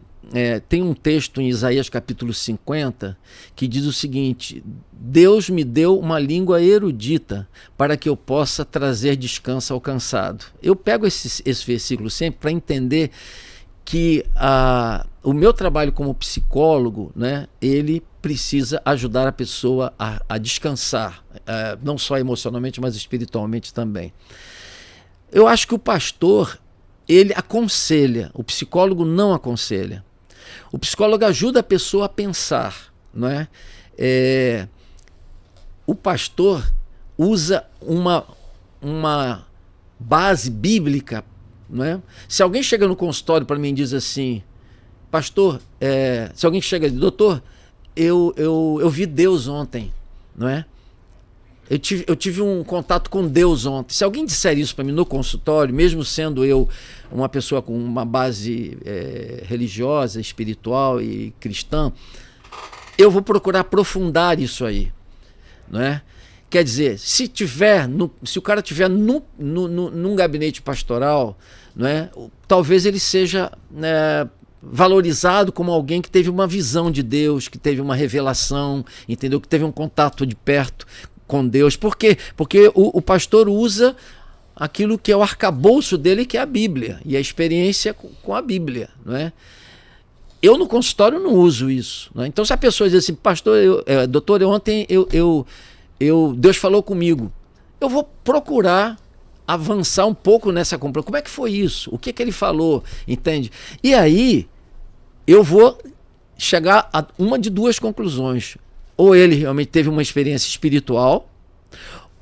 tem um texto em Isaías capítulo 50 que diz o seguinte: Deus me deu uma língua erudita para que eu possa trazer descanso ao cansado. Eu pego esse versículo sempre para entender que o meu trabalho como psicólogo, né, ele precisa ajudar a pessoa a descansar, não só emocionalmente, mas espiritualmente também. Eu acho que o pastor, ele aconselha, o psicólogo não aconselha. O psicólogo ajuda a pessoa a pensar, não é? O pastor usa uma base bíblica, não é? Se alguém chega no consultório para mim e diz assim, pastor, se alguém chega e diz, doutor, eu vi Deus ontem, não é? Eu tive um contato com Deus ontem. Se alguém disser isso para mim no consultório, mesmo sendo eu uma pessoa com uma base religiosa, espiritual e cristã, eu vou procurar aprofundar isso aí, não é? Quer dizer, se o cara estiver num gabinete pastoral, não é? Talvez ele seja valorizado como alguém que teve uma visão de Deus, que teve uma revelação, entendeu? Que teve um contato de perto com Deus. Por quê? Porque o pastor usa aquilo que é o arcabouço dele, que é a Bíblia, e a experiência com a Bíblia, não é? Eu no consultório não uso isso, não é? Então se a pessoa diz assim, pastor, doutor, ontem Deus falou comigo, eu vou procurar avançar um pouco nessa compreensão. Como é que foi isso? O que ele falou? Entende? E aí eu vou chegar a uma de duas conclusões. Ou ele realmente teve uma experiência espiritual,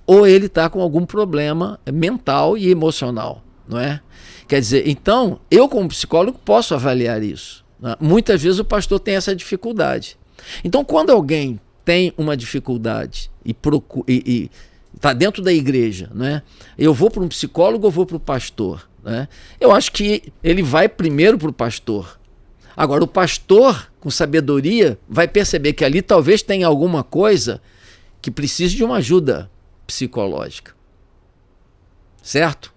ou ele está com algum problema mental e emocional, não é? Quer dizer, então, eu como psicólogo posso avaliar isso, né? Muitas vezes o pastor tem essa dificuldade. Então, quando alguém tem uma dificuldade e está dentro da igreja, né? Eu vou para um psicólogo ou vou para o pastor? Né? Eu acho que ele vai primeiro para o pastor. Agora, o pastor, com sabedoria, vai perceber que ali talvez tenha alguma coisa que precise de uma ajuda psicológica. Certo?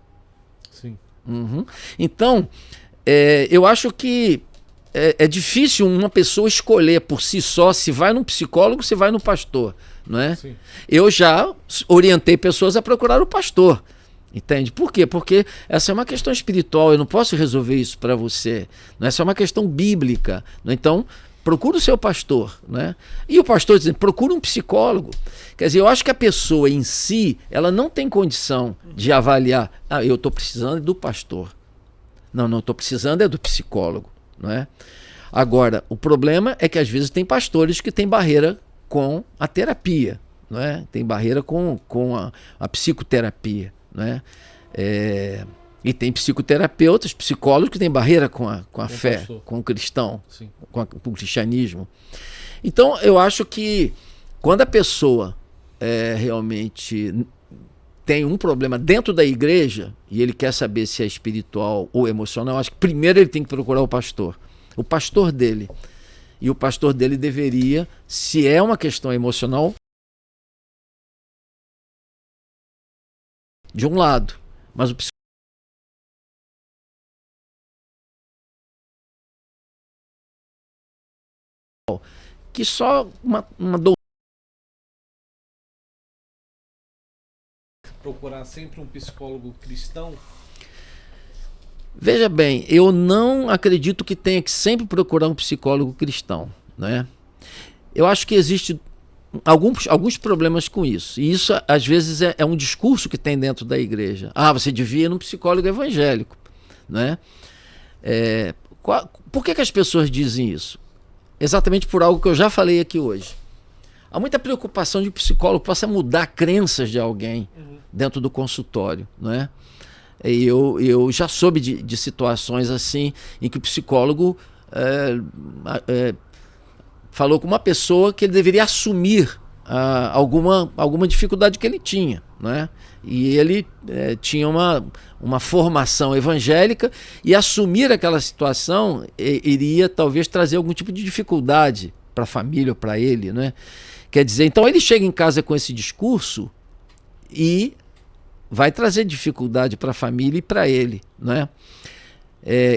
Sim. Uhum. Então, eu acho que é difícil uma pessoa escolher por si só se vai no psicólogo, se vai no pastor. Não é? Sim. Eu já orientei pessoas a procurar o pastor. Entende? Por quê? Porque essa é uma questão espiritual, eu não posso resolver isso para você. Não é? Essa é uma questão bíblica. Não é? Então, procura o seu pastor. Né? E o pastor diz, procura um psicólogo. Quer dizer, eu acho que a pessoa em si, ela não tem condição de avaliar, eu estou precisando do pastor. Não estou precisando é do psicólogo. Não é? Agora, o problema é que às vezes tem pastores que têm barreira com a terapia. Não é? Tem barreira com a psicoterapia. Né? E tem psicoterapeutas, psicólogos que têm barreira com a fé, pastor. Com o cristão, com o cristianismo. Então eu acho que quando a pessoa realmente tem um problema dentro da igreja e ele quer saber se é espiritual ou emocional, eu acho que primeiro ele tem que procurar o pastor dele. E o pastor dele deveria, se é uma questão emocional, de um lado, mas o psicólogo que só uma doutrina. Procurar sempre um psicólogo cristão? Veja bem, eu não acredito que tenha que sempre procurar um psicólogo cristão, né? Eu acho que existe alguns problemas com isso. E isso, às vezes, é um discurso que tem dentro da igreja. Você devia ir num psicólogo evangélico. Né? Por que as pessoas dizem isso? Exatamente por algo que eu já falei aqui hoje. Há muita preocupação de que o psicólogo possa mudar crenças de alguém dentro do consultório. Né? E eu já soube de situações assim, em que o psicólogo falou com uma pessoa que ele deveria assumir alguma dificuldade que ele tinha, né? E ele tinha uma formação evangélica e assumir aquela situação iria talvez trazer algum tipo de dificuldade para a família ou para ele, né? Quer dizer, então ele chega em casa com esse discurso e vai trazer dificuldade para a família e para ele, né?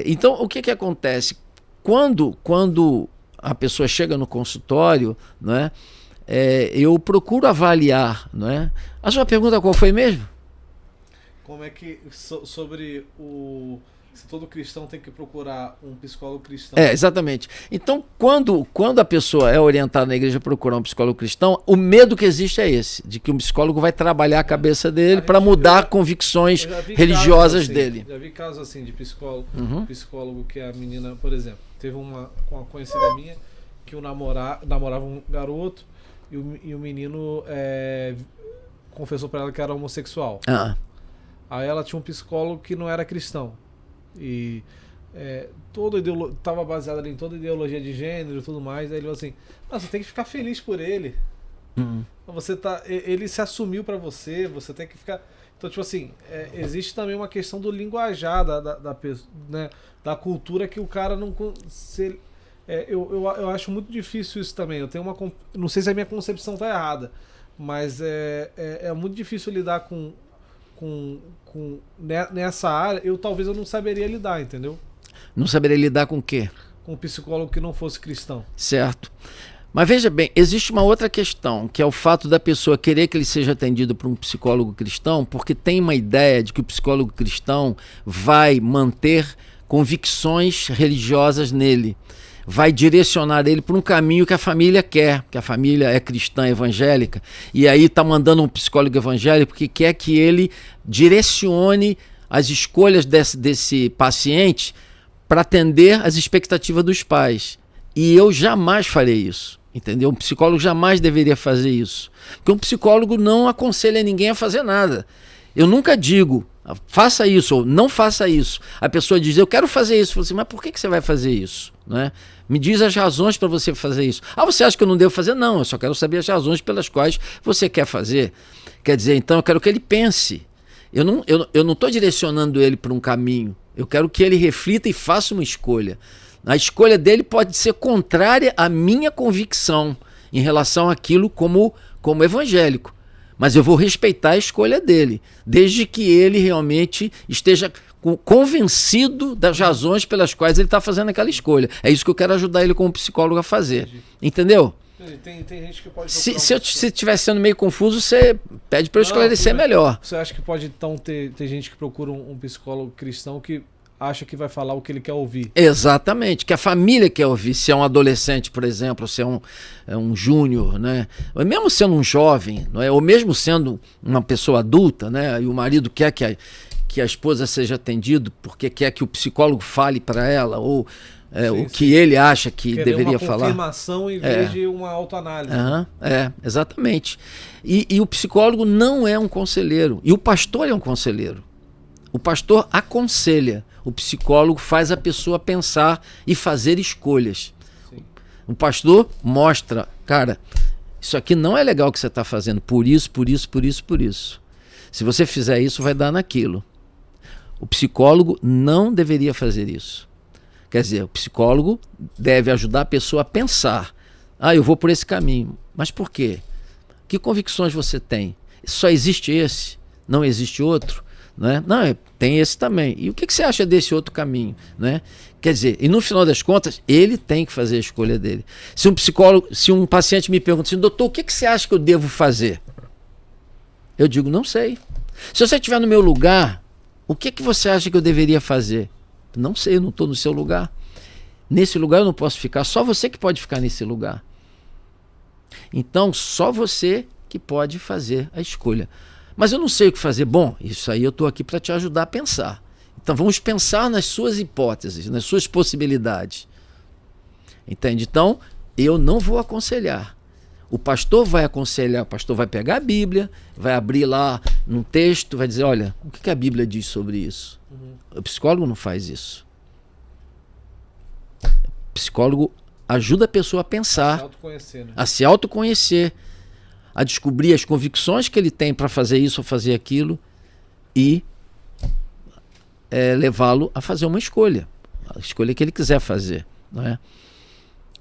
Então o que acontece? Quando a pessoa chega no consultório, né, eu procuro avaliar. Né? A sua pergunta qual foi mesmo? Como é que, sobre se todo cristão tem que procurar um psicólogo cristão? Exatamente. Então, quando a pessoa é orientada na igreja a procurar um psicólogo cristão, o medo que existe é esse, de que um psicólogo vai trabalhar a cabeça dele para mudar convições religiosas dele. Já vi casos assim de psicólogo que a menina, por exemplo, teve uma conhecida minha que namorava um garoto e o menino confessou para ela que era homossexual. Aí ela tinha um psicólogo que não era cristão. E estava baseado ali em toda a ideologia de gênero e tudo mais. Aí ele falou assim: você tem que ficar feliz por ele. Ele se assumiu para você, você tem que ficar. Então, tipo assim, existe também uma questão do linguajar né, da cultura que o cara não. Eu acho muito difícil isso também. Eu tenho não sei se a minha concepção tá errada, mas é muito difícil lidar nessa área. Talvez eu não saberia lidar, entendeu? Não saberia lidar com o quê? Com um psicólogo que não fosse cristão. Certo. Mas veja bem, existe uma outra questão, que é o fato da pessoa querer que ele seja atendido por um psicólogo cristão, porque tem uma ideia de que o psicólogo cristão vai manter convicções religiosas nele, vai direcionar ele para um caminho que a família quer, que a família é cristã evangélica, e aí está mandando um psicólogo evangélico porque quer que ele direcione as escolhas desse paciente para atender às expectativas dos pais. E eu jamais farei isso, entendeu? Um psicólogo jamais deveria fazer isso, porque um psicólogo não aconselha ninguém a fazer nada. Eu nunca digo, faça isso ou não faça isso. A pessoa diz, eu quero fazer isso. Eu falo assim, mas por que você vai fazer isso? Né? Me diz as razões para você fazer isso. Ah, você acha que eu não devo fazer? Não, eu só quero saber as razões pelas quais você quer fazer. Quer dizer, então eu quero que ele pense. Eu não estou direcionando ele para um caminho. Eu quero que ele reflita e faça uma escolha. A escolha dele pode ser contrária à minha convicção em relação àquilo como evangélico. Mas eu vou respeitar a escolha dele, desde que ele realmente esteja convencido das razões pelas quais ele está fazendo aquela escolha. É isso que eu quero ajudar ele como psicólogo a fazer. Entendeu? Tem gente que pode... Se estiver sendo meio confuso, você pede para eu esclarecer melhor. Você acha que pode então ter gente que procura um psicólogo cristão que acha que vai falar o que ele quer ouvir? Exatamente, que a família quer ouvir. Se é um adolescente, por exemplo, se é um júnior, né? Ou mesmo sendo um jovem, não é? Ou mesmo sendo uma pessoa adulta, né? E o marido quer que a esposa seja atendida porque quer que o psicólogo fale para ela, ou o que ele acha que deveria falar. Uma confirmação em vez de uma autoanálise. Exatamente. E o psicólogo não é um conselheiro. E o pastor é um conselheiro. O pastor aconselha. O psicólogo faz a pessoa pensar e fazer escolhas. Sim. O pastor mostra, cara, isso aqui não é legal que você está fazendo, por isso, por isso, por isso, por isso. Se você fizer isso, vai dar naquilo. O psicólogo não deveria fazer isso. Quer dizer, o psicólogo deve ajudar a pessoa a pensar. Eu vou por esse caminho. Mas por quê? Que convicções você tem? Só existe esse? Não existe outro? Né? Não, tem esse também. E o que você acha desse outro caminho? Né? Quer dizer, e no final das contas, ele tem que fazer a escolha dele. Se um paciente me pergunta assim, doutor, o que você acha que eu devo fazer? Eu digo, não sei. Se você estiver no meu lugar, o que você acha que eu deveria fazer? Não sei, eu não estou no seu lugar. Nesse lugar eu não posso ficar, só você que pode ficar nesse lugar. Então, só você que pode fazer a escolha. Mas eu não sei o que fazer. Bom, isso aí eu estou aqui para te ajudar a pensar. Então vamos pensar nas suas hipóteses, nas suas possibilidades. Entende? Então, eu não vou aconselhar. O pastor vai aconselhar, o pastor vai pegar a Bíblia, vai abrir lá num texto, vai dizer, olha, o que a Bíblia diz sobre isso? O psicólogo não faz isso. O psicólogo ajuda a pessoa a pensar, a se autoconhecer, a descobrir as convicções que ele tem para fazer isso ou fazer aquilo e levá-lo a fazer uma escolha, a escolha que ele quiser fazer, não é?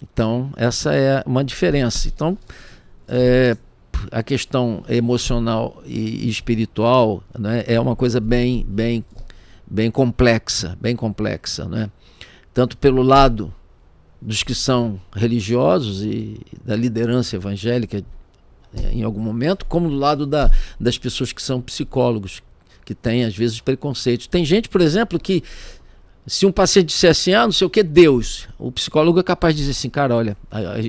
Então, essa é uma diferença. Então, a questão emocional e espiritual, né, é uma coisa bem complexa, né? Tanto pelo lado dos que são religiosos e da liderança evangélica em algum momento, como do lado das pessoas que são psicólogos, que têm às vezes preconceitos. Tem gente, por exemplo, que se um paciente disser assim, não sei o que, Deus, o psicólogo é capaz de dizer assim, cara, olha,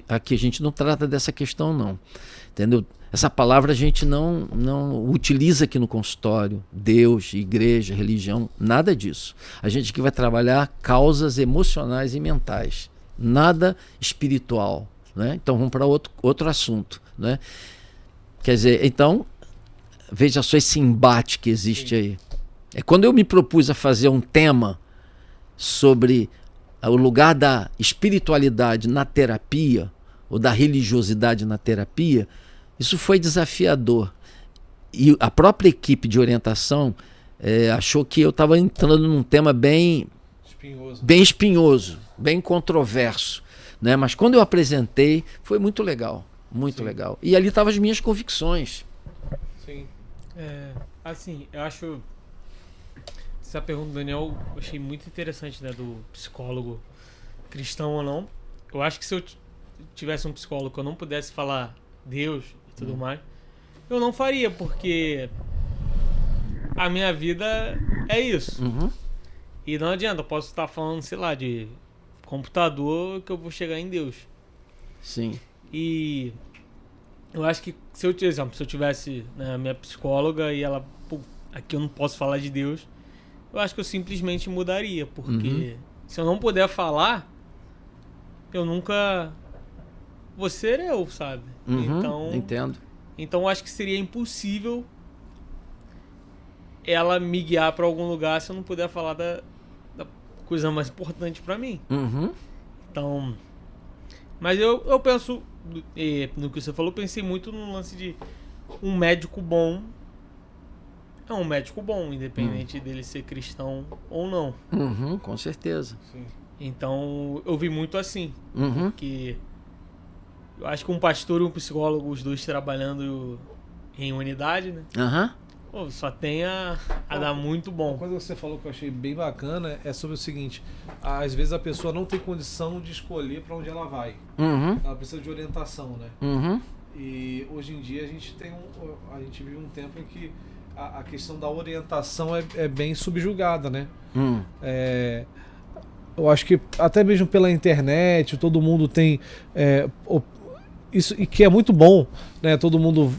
aqui a gente não trata dessa questão não, entendeu? Essa palavra a gente não utiliza aqui no consultório, Deus, igreja, religião, nada disso. A gente aqui vai trabalhar causas emocionais e mentais, nada espiritual, né? Então vamos para outro assunto, né? Quer dizer, então, veja só esse embate que existe aí. Quando eu me propus a fazer um tema sobre o lugar da espiritualidade na terapia, ou da religiosidade na terapia, isso foi desafiador. E a própria equipe de orientação achou que eu estava entrando num tema bem espinhoso, bem controverso, né? Mas quando eu apresentei, foi muito legal, muito legal. E ali estavam as minhas convicções. Sim. Assim, eu acho... Essa pergunta do Daniel eu achei muito interessante, né? Do psicólogo cristão ou não. Eu acho que se eu tivesse um psicólogo que eu não pudesse falar Deus e tudo mais, eu não faria, porque a minha vida é isso. E não adianta, eu posso estar falando, sei lá, de computador que eu vou chegar em Deus. Sim. E eu acho que se eu tivesse, né, a minha psicóloga e ela, aqui eu não posso falar de Deus, eu acho que eu simplesmente mudaria, porque se eu não puder falar, eu nunca vou ser eu, sabe? Entendo. Então eu acho que seria impossível ela me guiar para algum lugar se eu não puder falar da coisa mais importante para mim. Então, mas eu penso, no que você falou, pensei muito no lance de um médico bom. É um médico bom, independente dele ser cristão ou não. Com certeza. Sim. Então, eu vi muito assim. Porque eu acho que um pastor e um psicólogo, os dois trabalhando em unidade, né? Pô, só tem a dar muito bom. Uma coisa que você falou que eu achei bem bacana é sobre o seguinte: às vezes a pessoa não tem condição de escolher para onde ela vai. Ela precisa de orientação, né? E hoje em dia a gente vive um tempo em que a questão da orientação é bem subjugada, né? Eu acho que até mesmo pela internet todo mundo tem isso, e que é muito bom, né? Todo mundo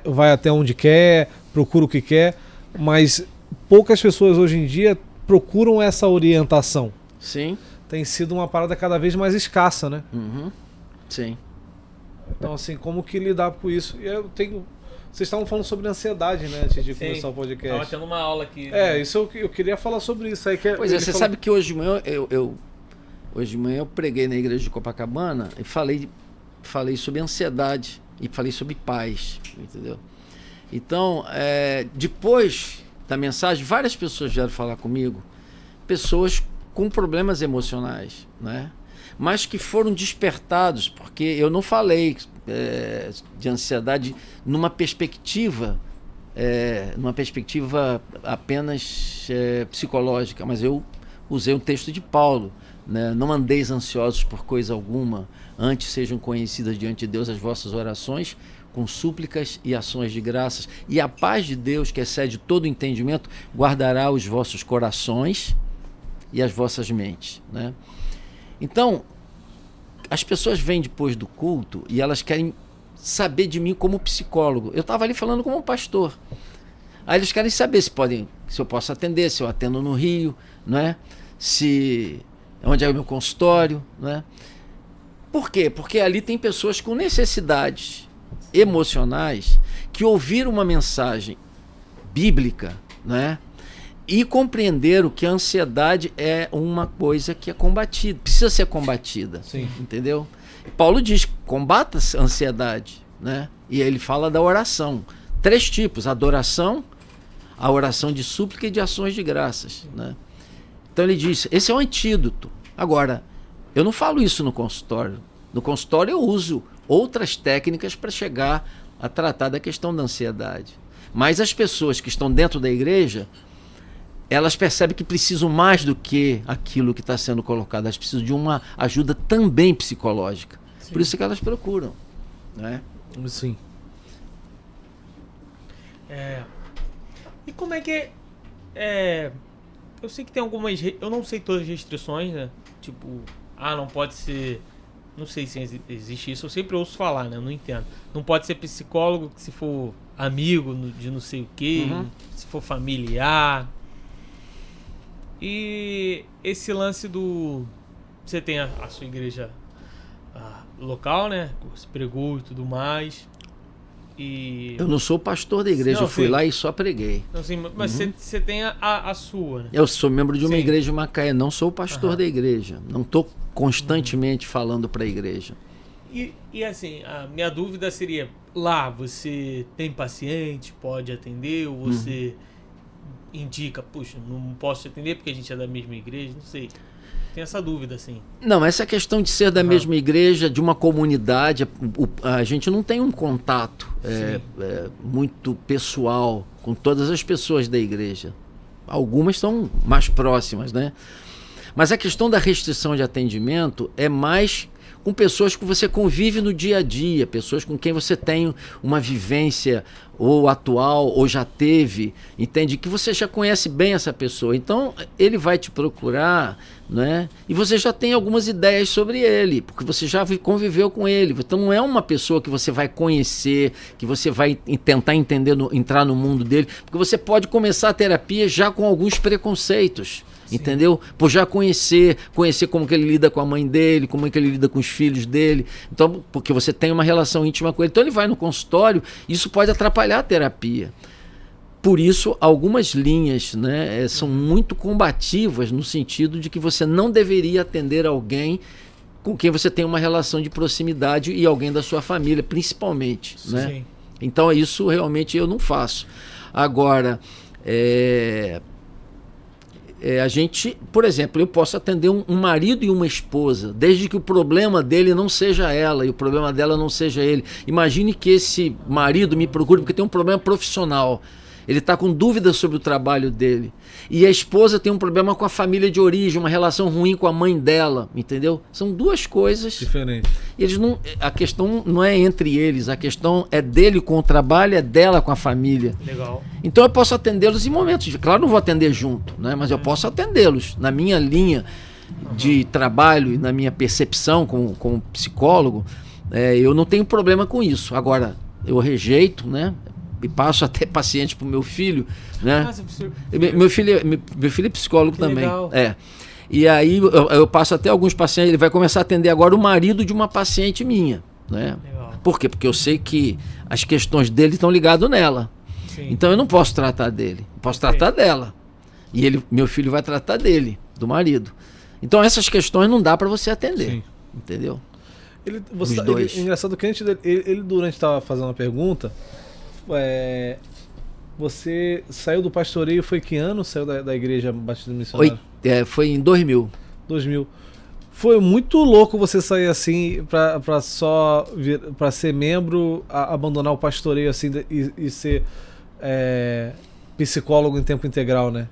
vai até onde quer, procura o que quer, mas poucas pessoas hoje em dia procuram essa orientação. Sim. Tem sido uma parada cada vez mais escassa, né? Sim. Então, assim, como que lidar com isso? Vocês estavam falando sobre ansiedade, né? Antes de começar o podcast. Tava tendo uma aula aqui. Isso eu queria falar sobre isso. Aí Pois é, você sabe que hoje de manhã hoje de manhã eu preguei na igreja de Copacabana e falei sobre ansiedade e falei sobre paz, entendeu? Então, depois da mensagem, várias pessoas vieram falar comigo, pessoas com problemas emocionais, né? Mas que foram despertados, porque eu não falei de ansiedade numa perspectiva apenas psicológica, mas eu usei um texto de Paulo, né? Não andeis ansiosos por coisa alguma, antes sejam conhecidas diante de Deus as vossas orações, com súplicas e ações de graças, e a paz de Deus, que excede todo entendimento, guardará os vossos corações e as vossas mentes, né? Então, as pessoas vêm depois do culto e elas querem saber de mim como psicólogo. Eu estava ali falando como pastor. Aí eles querem saber se eu posso atender, se eu atendo no Rio, né? Onde é o meu consultório, né? Por quê? Porque ali tem pessoas com necessidades emocionais que ouviram uma mensagem bíblica, né? E compreenderam que a ansiedade é uma coisa que é combatida, precisa ser combatida. Sim. Entendeu? Paulo diz, combata a ansiedade, né? E ele fala da oração. 3 tipos, adoração, a oração de súplica e de ações de graças, né? Então ele diz, esse é o antídoto. Agora, eu não falo isso no consultório. No consultório eu uso outras técnicas para chegar a tratar da questão da ansiedade. Mas as pessoas que estão dentro da igreja, elas percebem que precisam mais do que aquilo que está sendo colocado. Elas precisam de uma ajuda também psicológica. Sim. Por isso que elas procuram, né? Sim. E como é que eu sei que tem algumas... Eu não sei todas as restrições, né? Tipo, não pode ser... Não sei se existe isso. Eu sempre ouço falar, né? Eu não entendo. Não pode ser psicólogo se for amigo de não sei o quê, se for familiar... E esse lance você tem a sua igreja local, né? Você pregou e tudo mais. Eu não sou pastor da igreja, eu fui lá e só preguei. Não, sim, mas você tem a sua, né? Eu sou membro de uma igreja em Macaé, não sou pastor da igreja. Não estou constantemente falando para a igreja. E assim, a minha dúvida seria, lá você tem paciente, pode atender, ou você... indica, puxa, não posso atender porque a gente é da mesma igreja, não sei. Tem essa dúvida, assim. Não, essa questão de ser da mesma igreja, de uma comunidade, a gente não tem um contato muito pessoal com todas as pessoas da igreja. Algumas são mais próximas, né? Mas a questão da restrição de atendimento é mais com pessoas que você convive no dia a dia, pessoas com quem você tem uma vivência ou atual ou já teve, entende? Que você já conhece bem essa pessoa. Então, ele vai te procurar, né? E você já tem algumas ideias sobre ele, porque você já conviveu com ele. Então, não é uma pessoa que você vai conhecer, que você vai tentar entender, entrar no mundo dele, porque você pode começar a terapia já com alguns preconceitos. Sim. Entendeu? Por já conhecer como que ele lida com a mãe dele, como é que ele lida com os filhos dele. Então, porque você tem uma relação íntima com ele. Então ele vai no consultório, isso pode atrapalhar a terapia. por isso, algumas linhas, né, são muito combativas no sentido de que você não deveria atender alguém com quem você tem uma relação de proximidade e alguém da sua família, principalmente. Né? Sim. Então, isso realmente eu não faço. Agora, a gente, por exemplo, eu posso atender um marido e uma esposa, desde que o problema dele não seja ela e o problema dela não seja ele. Imagine que esse marido me procure porque tem um problema profissional. Ele está com dúvidas sobre o trabalho dele. E a esposa tem um problema com a família de origem, uma relação ruim com a mãe dela, entendeu? São duas coisas diferentes. Eles não, a questão não é entre eles, a questão é dele com o trabalho, é dela com a família. Legal. Então eu posso atendê-los em momentos. Claro, não vou atender junto, né? Mas eu posso atendê-los na minha linha de trabalho e na minha percepção como psicólogo. Eu não tenho problema com isso. Agora, eu rejeito, né? E passo até paciente para o meu filho, né? Nossa, Meu filho é psicólogo que também. legal. E aí eu passo até alguns pacientes. Ele vai começar a atender agora o marido de uma paciente minha, né? Legal. Por quê? Porque eu sei que as questões dele estão ligadas nela. Sim. Então eu não posso tratar dele, posso tratar dela. E meu filho vai tratar dele, do marido. Então essas questões não dá para você atender, Sim. entendeu? Os dois. Engraçado que antes ele durante estava fazendo uma pergunta. Você saiu do pastoreio, foi que ano? Saiu da igreja Batista Missionária? Foi em 2000. 2000. Foi muito louco você sair assim para só para ser membro, abandonar o pastoreio assim e ser psicólogo em tempo integral, né?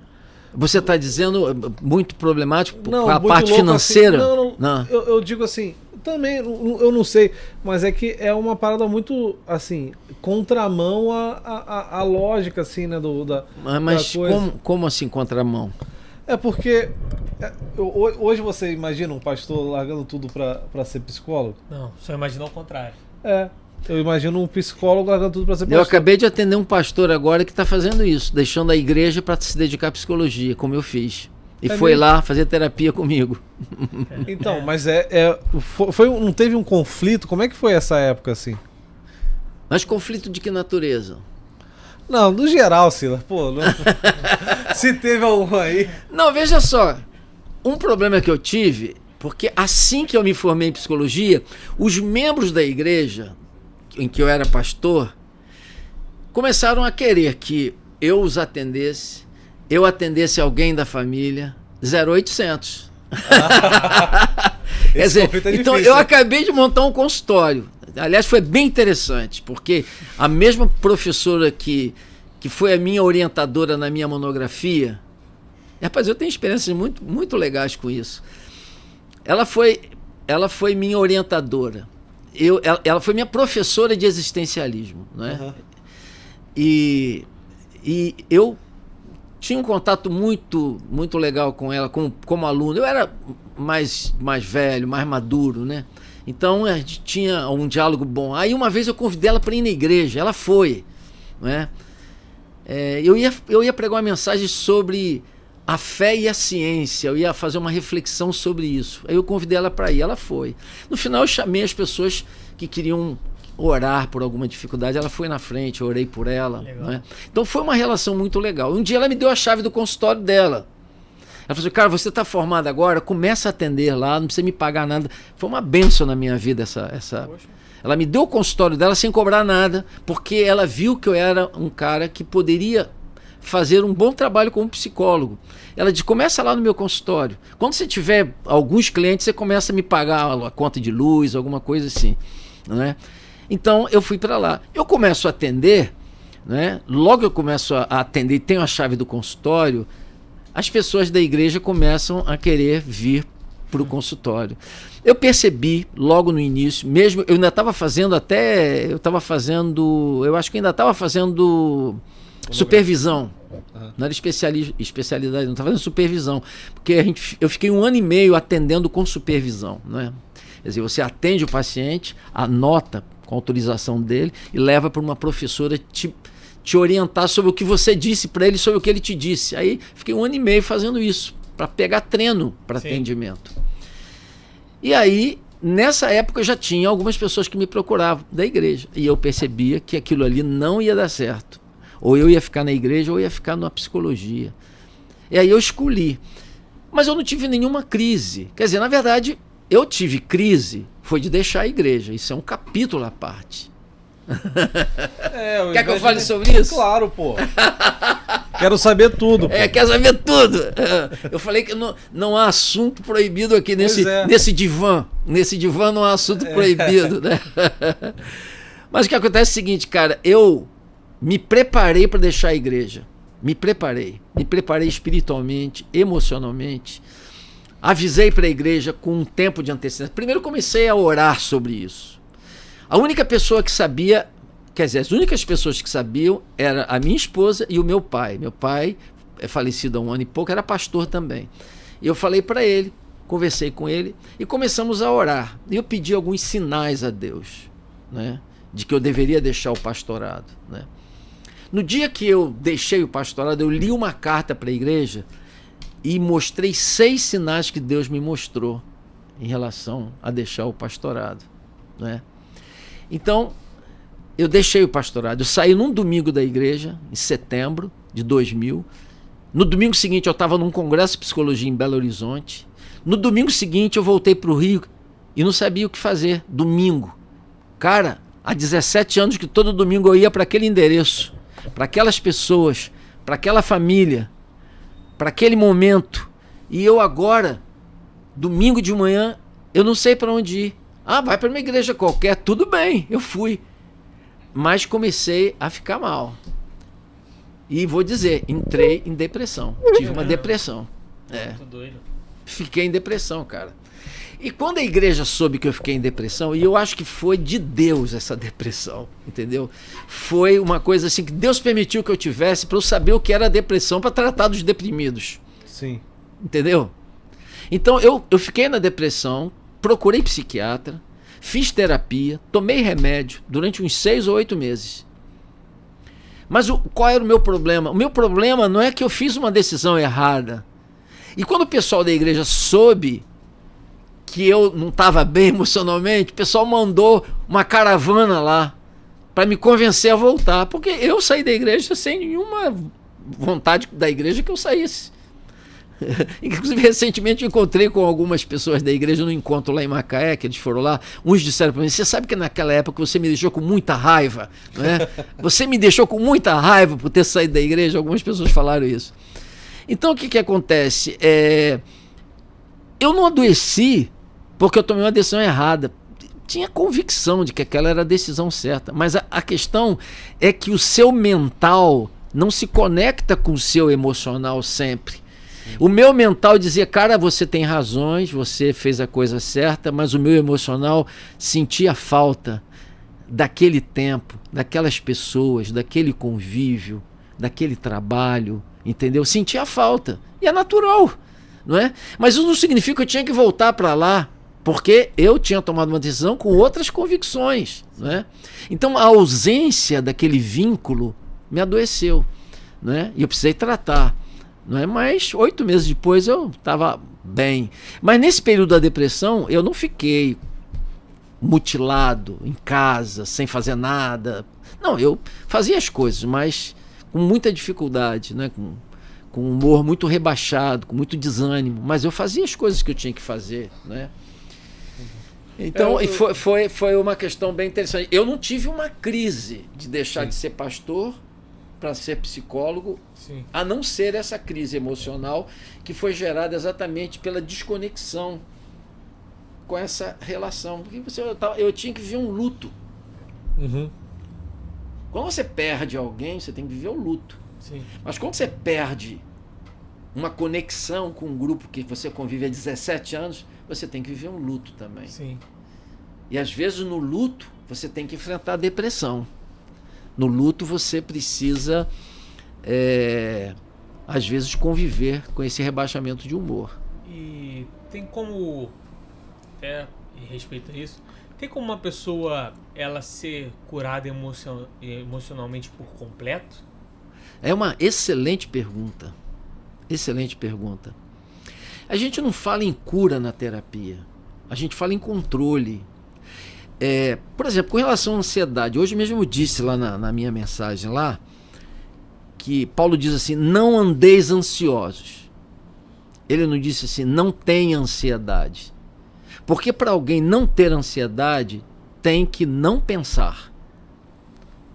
Você está dizendo muito problemático Não, a muito parte louco, financeira? Assim, não. Eu digo assim, também, eu não sei, mas é que é uma parada muito, assim, contramão à lógica, assim, né, Mas da coisa. como assim contramão? É porque hoje você imagina um pastor largando tudo pra ser psicólogo? Não, só imagina o contrário. Eu imagino um psicólogo largando tudo pra ser pastor. Eu acabei de atender um pastor agora que está fazendo isso, deixando a igreja para se dedicar à psicologia, como eu fiz. E foi mesmo? lá fazer terapia comigo. Então, mas não teve um conflito? Como é que foi essa época, assim? Mas conflito de que natureza? Não, no geral, Silas. Pô, se teve algum aí... Não, veja só. Um problema que eu tive, porque assim que eu me formei em psicologia, os membros da igreja em que eu era pastor começaram a querer que eu os atendesse, eu atendesse alguém da família, 0800. Quer dizer, então difícil, eu acabei de montar um consultório. Aliás, foi bem interessante, porque a mesma professora que foi a minha orientadora na minha monografia, rapaz, eu tenho experiências muito, muito legais com isso. Ela foi minha orientadora. Ela foi minha professora de existencialismo, né? Uhum. E eu tinha um contato muito, muito legal com ela, como aluno. Eu era mais velho, mais maduro, né? Então a gente tinha um diálogo bom. Aí uma vez eu convidei ela para ir na igreja, ela foi, né? Eu ia pregar uma mensagem sobre a fé e a ciência, eu ia fazer uma reflexão sobre isso. Aí eu convidei ela para ir, ela foi. No final eu chamei as pessoas que queriam orar por alguma dificuldade, ela foi na frente, eu orei por ela. Né? Então foi uma relação muito legal. Um dia ela me deu a chave do consultório dela. Ela falou assim, cara, você está formado agora, começa a atender lá, não precisa me pagar nada. Foi uma bênção na minha vida essa... Ela me deu o consultório dela sem cobrar nada, porque ela viu que eu era um cara que poderia fazer um bom trabalho como psicólogo. Ela disse, começa lá no meu consultório. Quando você tiver alguns clientes, você começa a me pagar a conta de luz, alguma coisa assim. Né? Então eu fui para lá. Eu começo a atender, né? Logo eu começo a atender e tenho a chave do consultório, as pessoas da igreja começam a querer vir para o consultório. Eu percebi logo no início, mesmo eu ainda estava fazendo eu acho que ainda estava fazendo supervisão. Não era especialidade, não estava fazendo supervisão, porque eu fiquei 1 ano e meio atendendo com supervisão, né? Quer dizer, você atende o paciente, anota com autorização dele e leva para uma professora te orientar sobre o que você disse para ele, sobre o que ele te disse. Aí fiquei 1 ano e meio fazendo isso, para pegar treino para atendimento. E aí, nessa época, já tinha algumas pessoas que me procuravam da igreja. E eu percebia que aquilo ali não ia dar certo. Ou eu ia ficar na igreja ou ia ficar na psicologia. E aí eu escolhi. Mas eu não tive nenhuma crise. Quer dizer, na verdade, eu tive crise, foi de deixar a igreja. Isso é um capítulo à parte. Quer que eu fale sobre isso? Claro, pô. Quero saber tudo. Quer saber tudo. Eu falei que não há assunto proibido aqui nesse divã. Nesse divã não há assunto proibido, né? Mas o que acontece é o seguinte, cara, eu me preparei para deixar a igreja. Me preparei espiritualmente, emocionalmente. Avisei para a igreja com um tempo de antecedência. Primeiro comecei a orar sobre isso. A única pessoa que sabia, quer dizer, as únicas pessoas que sabiam era a minha esposa e o meu pai. Meu pai é falecido há 1 ano e pouco, era pastor também. E eu falei para ele, conversei com ele e começamos a orar. E eu pedi alguns sinais a Deus, né, de que eu deveria deixar o pastorado, né. No dia que eu deixei o pastorado, eu li uma carta para a igreja e mostrei 6 sinais que Deus me mostrou em relação a deixar o pastorado, né. Então, eu deixei o pastorado. Eu saí num domingo da igreja, em setembro de 2000. No domingo seguinte, eu estava num congresso de psicologia em Belo Horizonte. No domingo seguinte, eu voltei para o Rio e não sabia o que fazer. Domingo. Cara, há 17 anos que todo domingo eu ia para aquele endereço, para aquelas pessoas, para aquela família, para aquele momento. E eu agora, domingo de manhã, eu não sei para onde ir. Vai para uma igreja qualquer. Tudo bem, eu fui. Mas comecei a ficar mal. E vou dizer, entrei em depressão. Tive uma depressão. Tô doido. Fiquei em depressão, cara. E quando a igreja soube que eu fiquei em depressão, e eu acho que foi de Deus essa depressão, entendeu? Foi uma coisa assim que Deus permitiu que eu tivesse para eu saber o que era a depressão, para tratar dos deprimidos. Sim. Entendeu? Então eu fiquei na depressão, procurei psiquiatra, fiz terapia, tomei remédio durante uns 6 ou 8 meses. Mas qual era o meu problema? O meu problema não é que eu fiz uma decisão errada. E quando o pessoal da igreja soube que eu não estava bem emocionalmente, o pessoal mandou uma caravana lá para me convencer a voltar. Porque eu saí da igreja sem nenhuma vontade da igreja que eu saísse. Inclusive, recentemente encontrei com algumas pessoas da igreja no encontro lá em Macaé, que eles foram lá. Uns disseram para mim: você sabe que naquela época você me deixou com muita raiva, né? Você me deixou com muita raiva por ter saído da igreja. Algumas pessoas falaram isso. Então o que acontece? Eu não adoeci porque eu tomei uma decisão errada. Tinha convicção de que aquela era a decisão certa, mas a questão é que o seu mental não se conecta com o seu emocional sempre. O meu mental dizia: cara, você tem razões, você fez a coisa certa, mas o meu emocional sentia falta daquele tempo, daquelas pessoas, daquele convívio, daquele trabalho, entendeu? Sentia falta. E é natural, não é? Mas isso não significa que eu tinha que voltar para lá, porque eu tinha tomado uma decisão com outras convicções, não é? Então a ausência daquele vínculo me adoeceu, não é? E eu precisei tratar. Não é? Mas 8 meses depois eu estava bem. Mas nesse período da depressão eu não fiquei mutilado em casa, sem fazer nada. Não, eu fazia as coisas, mas com muita dificuldade, né? Com um humor muito rebaixado, com muito desânimo. Mas eu fazia as coisas que eu tinha que fazer, né? Então foi uma questão bem interessante. Eu não tive uma crise de deixar de ser pastor para ser psicólogo. Sim. A não ser essa crise emocional que foi gerada exatamente pela desconexão com essa relação. Porque eu tinha que viver um luto. Uhum. Quando você perde alguém, você tem que viver o luto. Sim. Mas quando você perde uma conexão com um grupo que você convive há 17 anos, você tem que viver um luto também. Sim. E às vezes no luto você tem que enfrentar a depressão. No luto você precisa às vezes conviver com esse rebaixamento de humor. E tem como, até em respeito a isso, tem como uma pessoa ela ser curada emocionalmente por completo? É uma excelente pergunta. Excelente pergunta. A gente não fala em cura na terapia. A gente fala em controle. Por exemplo, com relação à ansiedade, hoje mesmo eu disse lá na minha mensagem lá que Paulo diz assim, não andeis ansiosos. Ele não disse assim, não tenha ansiedade. Porque para alguém não ter ansiedade, tem que não pensar.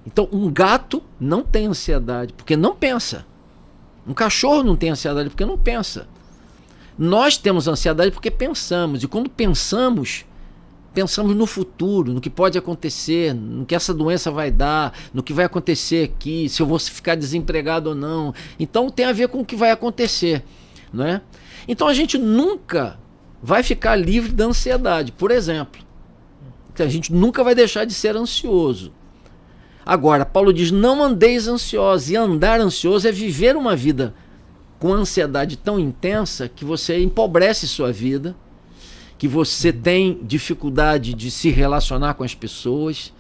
Então, um gato não tem ansiedade, porque não pensa. Um cachorro não tem ansiedade, porque não pensa. Nós temos ansiedade porque pensamos. E quando pensamos no futuro, no que pode acontecer, no que essa doença vai dar, no que vai acontecer aqui, se eu vou ficar desempregado ou não. Então, tem a ver com o que vai acontecer, não é? Então, a gente nunca vai ficar livre da ansiedade, por exemplo. A gente nunca vai deixar de ser ansioso. Agora, Paulo diz, não andeis ansiosos. E andar ansioso é viver uma vida com ansiedade tão intensa que você empobrece sua vida, que você tem dificuldade de se relacionar com as pessoas,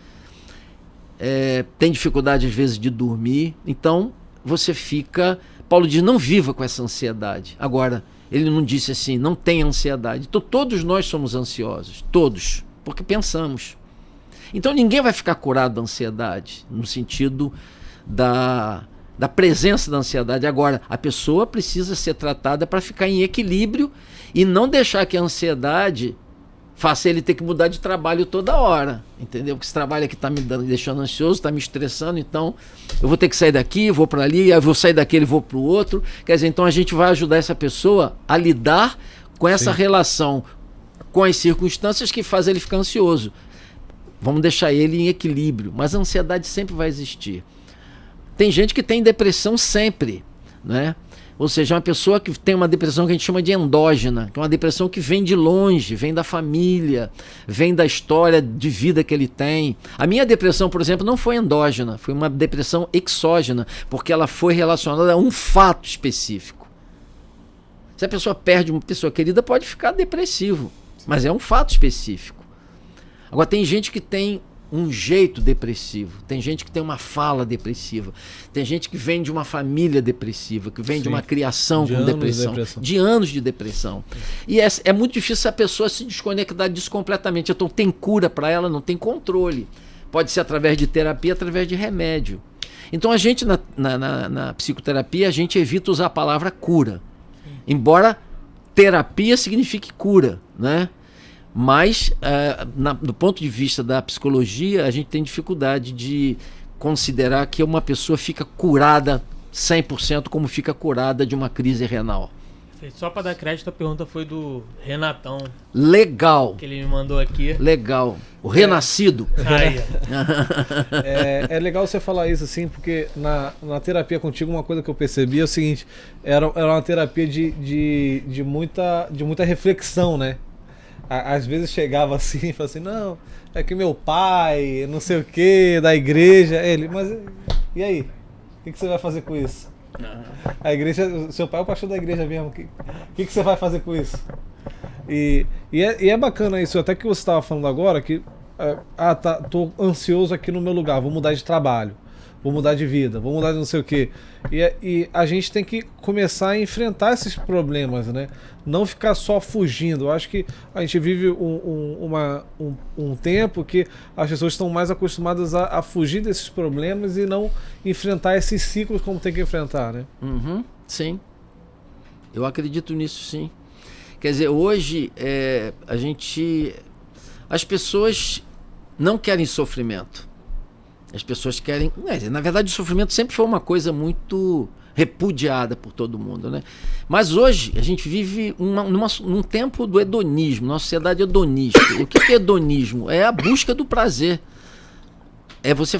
tem dificuldade às vezes de dormir. Então, você fica... Paulo diz, não viva com essa ansiedade. Agora, ele não disse assim, não tenha ansiedade. Então, todos nós somos ansiosos, todos, porque pensamos. Então ninguém vai ficar curado da ansiedade, no sentido da presença da ansiedade. Agora, a pessoa precisa ser tratada para ficar em equilíbrio e não deixar que a ansiedade faça ele ter que mudar de trabalho toda hora. Entendeu? Porque esse trabalho aqui está me deixando ansioso, está me estressando, então eu vou ter que sair daqui, vou para ali, aí vou sair daquele, vou para o outro. Quer dizer, então a gente vai ajudar essa pessoa a lidar com essa relação com as circunstâncias que fazem ele ficar ansioso. Vamos deixar ele em equilíbrio, mas a ansiedade sempre vai existir. Tem gente que tem depressão sempre, né? Ou seja, uma pessoa que tem uma depressão que a gente chama de endógena, que é uma depressão que vem de longe, vem da família, vem da história de vida que ele tem. A minha depressão, por exemplo, não foi endógena, foi uma depressão exógena, porque ela foi relacionada a um fato específico. Se a pessoa perde uma pessoa querida, pode ficar depressivo, mas é um fato específico. Agora, tem gente que tem um jeito depressivo, tem gente que tem uma fala depressiva, tem gente que vem de uma família depressiva, que vem de uma criação com depressão, de anos de depressão. E é muito difícil a pessoa se desconectar disso completamente. Então, tem cura para ela, não tem controle. Pode ser através de terapia, através de remédio. Então, a gente, na psicoterapia, a gente evita usar a palavra cura. Embora terapia signifique cura, né? Mas, do ponto de vista da psicologia, a gente tem dificuldade de considerar que uma pessoa fica curada 100% como fica curada de uma crise renal. Só para dar crédito, a pergunta foi do Renatão. Legal. Que ele me mandou aqui. Legal. O renascido. É legal você falar isso assim, porque na terapia contigo uma coisa que eu percebi é o seguinte, era uma terapia de muita reflexão, né? Às vezes chegava assim e falava assim, não, é que meu pai, não sei o que, da igreja, ele, mas e aí? O que você vai fazer com isso? A igreja, seu pai é o pastor da igreja mesmo, o que você vai fazer com isso? E é bacana isso, até que você estava falando agora, que tô ansioso aqui no meu lugar, vou mudar de trabalho, vou mudar de vida, vou mudar de não sei o que. E a gente tem que começar a enfrentar esses problemas, né? Não ficar só fugindo. Eu acho que a gente vive um tempo que as pessoas estão mais acostumadas a fugir desses problemas e não enfrentar esses ciclos como tem que enfrentar, né? Uhum, sim. Eu acredito nisso, sim. Quer dizer, hoje as pessoas não querem sofrimento. As pessoas querem... Na verdade, o sofrimento sempre foi uma coisa muito repudiada por todo mundo, né? Mas hoje a gente vive num tempo do hedonismo, numa sociedade hedonista. O que é hedonismo? É a busca do prazer. É você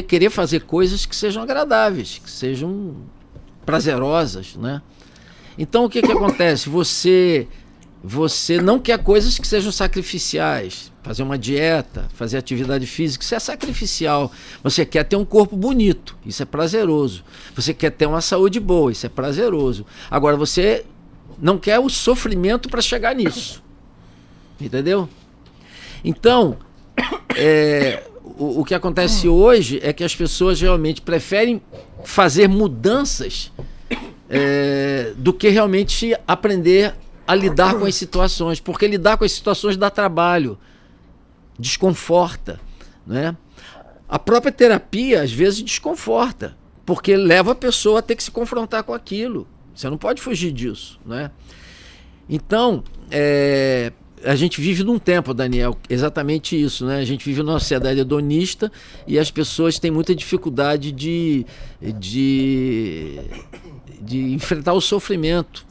querer fazer coisas que sejam agradáveis, que sejam prazerosas, né? Então o que acontece? Você não quer coisas que sejam sacrificiais. Fazer uma dieta, fazer atividade física, isso é sacrificial. Você quer ter um corpo bonito, isso é prazeroso. Você quer ter uma saúde boa, isso é prazeroso. Agora, você não quer o sofrimento para chegar nisso. Entendeu? Então, o que acontece hoje é que as pessoas realmente preferem fazer mudanças do que realmente aprender a lidar com as situações, porque lidar com as situações dá trabalho, desconforta, né? A própria terapia às vezes desconforta, porque leva a pessoa a ter que se confrontar com aquilo. Você não pode fugir disso, né? Então, a gente vive num tempo, Daniel, exatamente isso, né? A gente vive numa sociedade hedonista e as pessoas têm muita dificuldade de enfrentar o sofrimento,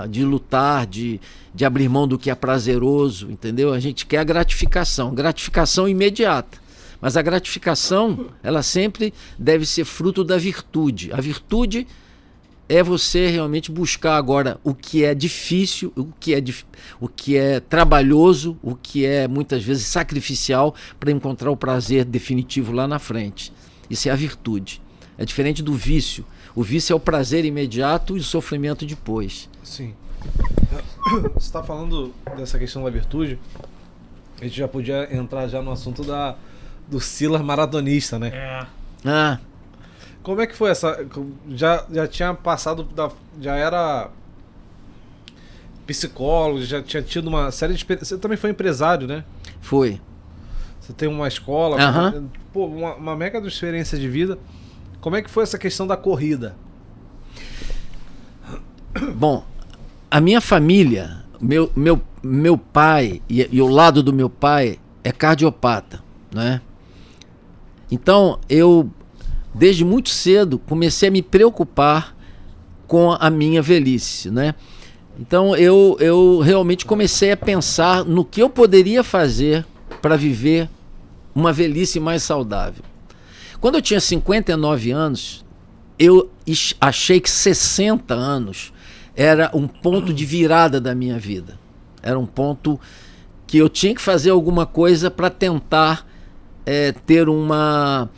de lutar, de abrir mão do que é prazeroso, entendeu? A gente quer a gratificação imediata. Mas a gratificação, ela sempre deve ser fruto da virtude. A virtude é você realmente buscar agora o que é difícil, o que é trabalhoso, o que é muitas vezes sacrificial para encontrar o prazer definitivo lá na frente. Isso é a virtude. É diferente do vício. O vício é o prazer imediato e o sofrimento depois. Sim. Você está falando dessa questão da virtude, a gente já podia entrar já no assunto do Silas maratonista, né? Como é que foi essa... Já tinha passado já era psicólogo, já tinha tido uma série de experiências. Você também foi empresário, né? Foi. Você tem uma escola, pô, uma mega experiência de vida. Como é que foi essa questão da corrida? Bom, a minha família, meu pai e o lado do meu pai é cardiopata, né? Então, eu, desde muito cedo, comecei a me preocupar com a minha velhice, né? Então, eu realmente comecei a pensar no que eu poderia fazer para viver uma velhice mais saudável. Quando eu tinha 59 anos, eu achei que 60 anos era um ponto de virada da minha vida. Era um ponto que eu tinha que fazer alguma coisa para tentar ter uma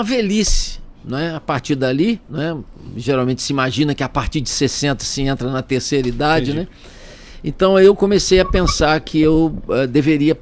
velhice, né? A partir dali, né? Geralmente se imagina que a partir de 60 se entra na terceira idade. Entendi. Né? Então eu comecei a pensar que eu deveria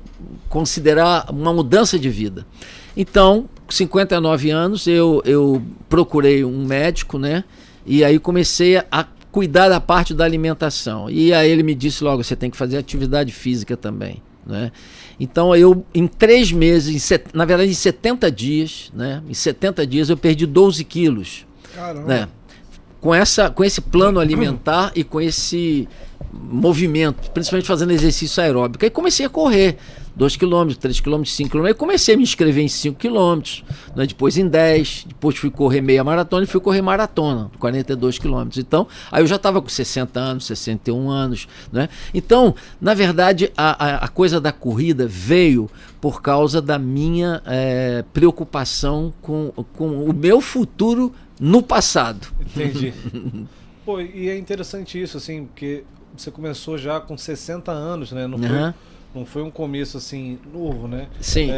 considerar uma mudança de vida. Então, com 59 anos, eu procurei um médico, né? E aí comecei a cuidar da parte da alimentação. E aí ele me disse logo, você tem que fazer atividade física também, né? Então eu, em 3 meses, na verdade em 70 dias, né? Em 70 dias eu perdi 12 quilos. Caramba. Né? Com esse plano alimentar e com esse movimento, principalmente fazendo exercício aeróbico. Aí comecei a correr 2 km, 3 km, 5 km. Aí comecei a me inscrever em 5 km, né? Depois em 10, depois fui correr meia maratona e fui correr maratona, 42 km. Então, aí eu já estava com 60 anos, 61 anos, né? Então, na verdade, a coisa da corrida veio por causa da minha preocupação com o meu futuro no passado. Entendi. Pô, e é interessante isso, assim, porque você começou já com 60 anos, né? Não foi um começo, assim, novo, né? Sim.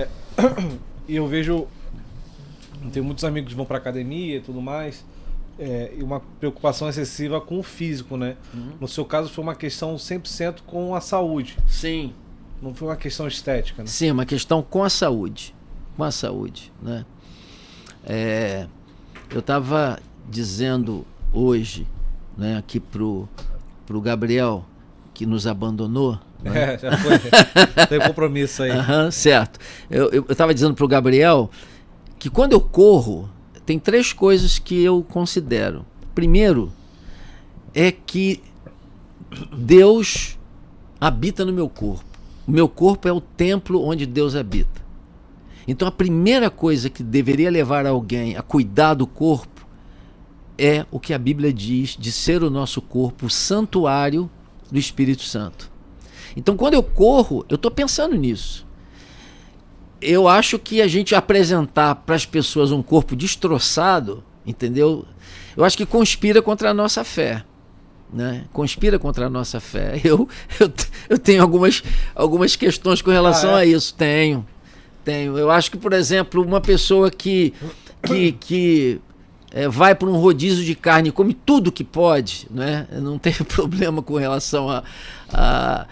E eu vejo... Tenho muitos amigos que vão pra academia e tudo mais, e uma preocupação excessiva com o físico, né? No seu caso foi uma questão 100% com a saúde. Sim. Não foi uma questão estética, né? Sim, uma questão com a saúde. Com a saúde, né? Eu estava dizendo hoje, né, aqui pro Gabriel, que nos abandonou. Né? Já foi. Tem compromisso aí. Certo. Eu estava dizendo pro Gabriel que quando eu corro, tem 3 coisas que eu considero. Primeiro, é que Deus habita no meu corpo. O meu corpo é o templo onde Deus habita. Então a primeira coisa que deveria levar alguém a cuidar do corpo é o que a Bíblia diz de ser o nosso corpo o santuário do Espírito Santo. Então quando eu corro, eu estou pensando nisso. Eu acho que a gente apresentar para as pessoas um corpo destroçado, entendeu? Eu acho que conspira contra a nossa fé. Né? Conspira contra a nossa fé. Eu tenho algumas questões com relação a isso. Tenho. Eu acho que, por exemplo, uma pessoa que vai para um rodízio de carne e come tudo que pode, né? Não tem problema com relação a...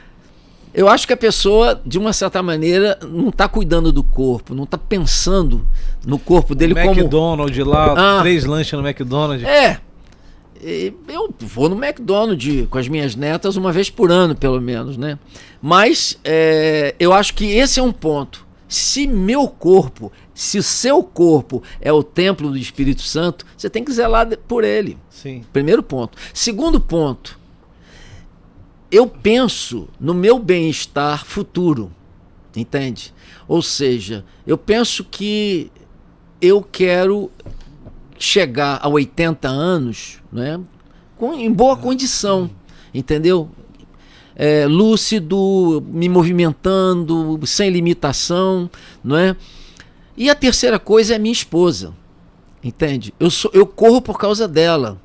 Eu acho que a pessoa, de uma certa maneira, não está cuidando do corpo, não está pensando no corpo dele como... McDonald's lá, 3 lanches no McDonald's. Eu vou no McDonald's com as minhas netas uma vez por ano, pelo menos, né? Mas eu acho que esse é um ponto. se o seu corpo é o templo do Espírito Santo, você tem que zelar por ele. Sim. Primeiro ponto. Segundo ponto, eu penso no meu bem-estar futuro, entende? Ou seja, eu penso que eu quero chegar a 80 anos, né, em boa condição, entendeu? Lúcido, me movimentando, sem limitação, não é? E a terceira coisa é a minha esposa, entende? Eu corro por causa dela,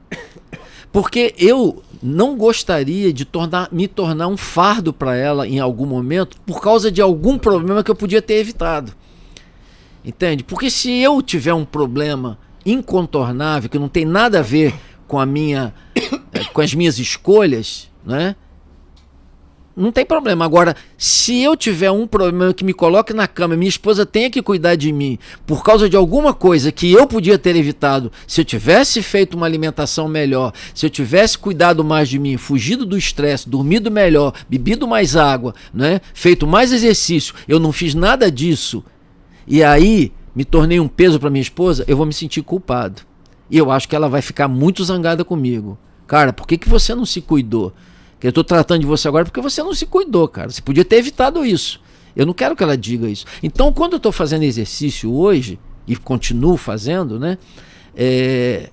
porque eu não gostaria de me tornar um fardo para ela em algum momento por causa de algum problema que eu podia ter evitado, entende? Porque se eu tiver um problema incontornável que não tem nada a ver com com as minhas escolhas, né? Não tem problema. Agora, se eu tiver um problema que me coloque na cama, minha esposa tenha que cuidar de mim por causa de alguma coisa que eu podia ter evitado, se eu tivesse feito uma alimentação melhor, se eu tivesse cuidado mais de mim, fugido do estresse, dormido melhor, bebido mais água, né? Feito mais exercício, eu não fiz nada disso, e aí me tornei um peso para minha esposa, eu vou me sentir culpado. E eu acho que ela vai ficar muito zangada comigo. Cara, por que você não se cuidou? Que eu estou tratando de você agora porque você não se cuidou, cara. Você podia ter evitado isso. Eu não quero que ela diga isso. Então, quando eu estou fazendo exercício hoje, e continuo fazendo, né?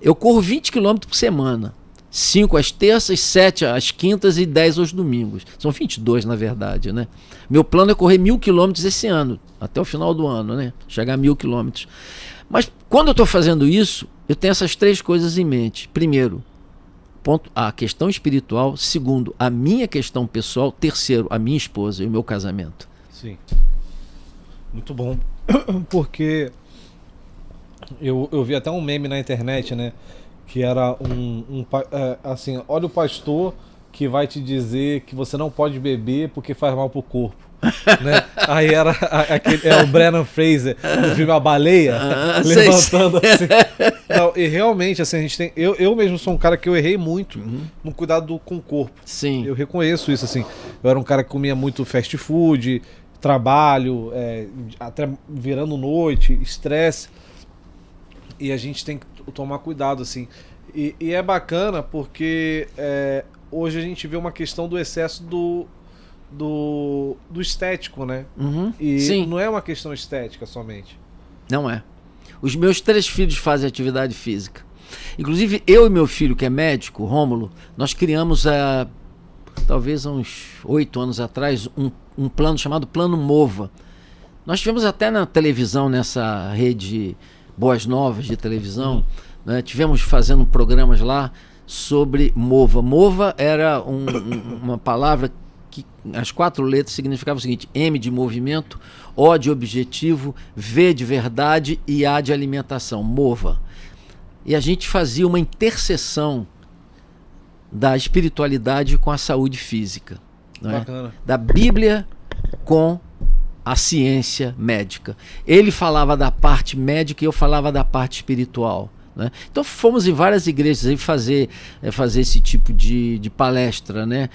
Eu corro 20 km por semana. 5 às terças, 7 às quintas e 10 aos domingos. São 22, na verdade, né? Meu plano é correr 1.000 km esse ano, até o final do ano, né? Chegar a 1.000 km. Mas quando eu estou fazendo isso, eu tenho essas 3 coisas em mente. Primeiro, a questão espiritual. Segundo, a minha questão pessoal. Terceiro, a minha esposa e o meu casamento. Sim. Muito bom. Porque eu vi até um meme na internet, né? Que era assim, olha o pastor que vai te dizer que você não pode beber porque faz mal pro corpo. Né? Aí era o Brendan Fraser no filme A Baleia, levantando assim. Não, e realmente, assim, a gente tem. Eu mesmo sou um cara que eu errei muito no cuidado com o corpo. Sim. Eu reconheço isso, assim. Eu era um cara que comia muito fast food, trabalho, até virando noite, estresse. E a gente tem que tomar cuidado, assim. E é bacana porque hoje a gente vê uma questão do excesso do estético, né? E sim, não é uma questão estética somente. Não é. Os meus 3 filhos fazem atividade física. Inclusive, eu e meu filho, que é médico, Rômulo, nós criamos, talvez há uns 8 anos atrás, um plano chamado Plano Mova. Nós tivemos até na televisão, nessa rede Boas Novas de televisão, né? Tivemos fazendo programas lá sobre Mova. Mova era uma palavra que as 4 letras significavam o seguinte: M de movimento, O de objetivo, V de verdade e A de alimentação. Mova. E a gente fazia uma interseção da espiritualidade com a saúde física, não é? Bacana. Da Bíblia com a ciência médica. Ele falava da parte médica e eu falava da parte espiritual, né? Então fomos em várias igrejas aí fazer esse tipo de palestra, né?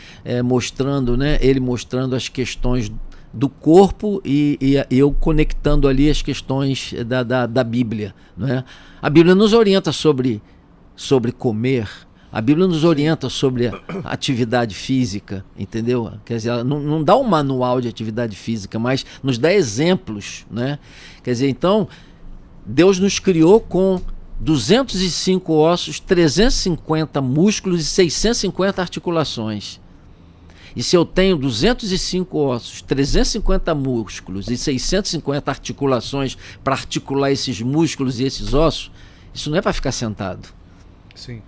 Mostrando, né? Ele mostrando as questões do corpo e eu conectando ali as questões da Bíblia, né? A Bíblia nos orienta sobre comer. A Bíblia nos orienta sobre a atividade física, entendeu? Quer dizer, ela não dá um manual de atividade física, mas nos dá exemplos, né? Quer dizer, então, Deus nos criou com 205 ossos, 350 músculos e 650 articulações. E se eu tenho 205 ossos, 350 músculos e 650 articulações para articular esses músculos e esses ossos, isso não é para ficar sentado. Sim.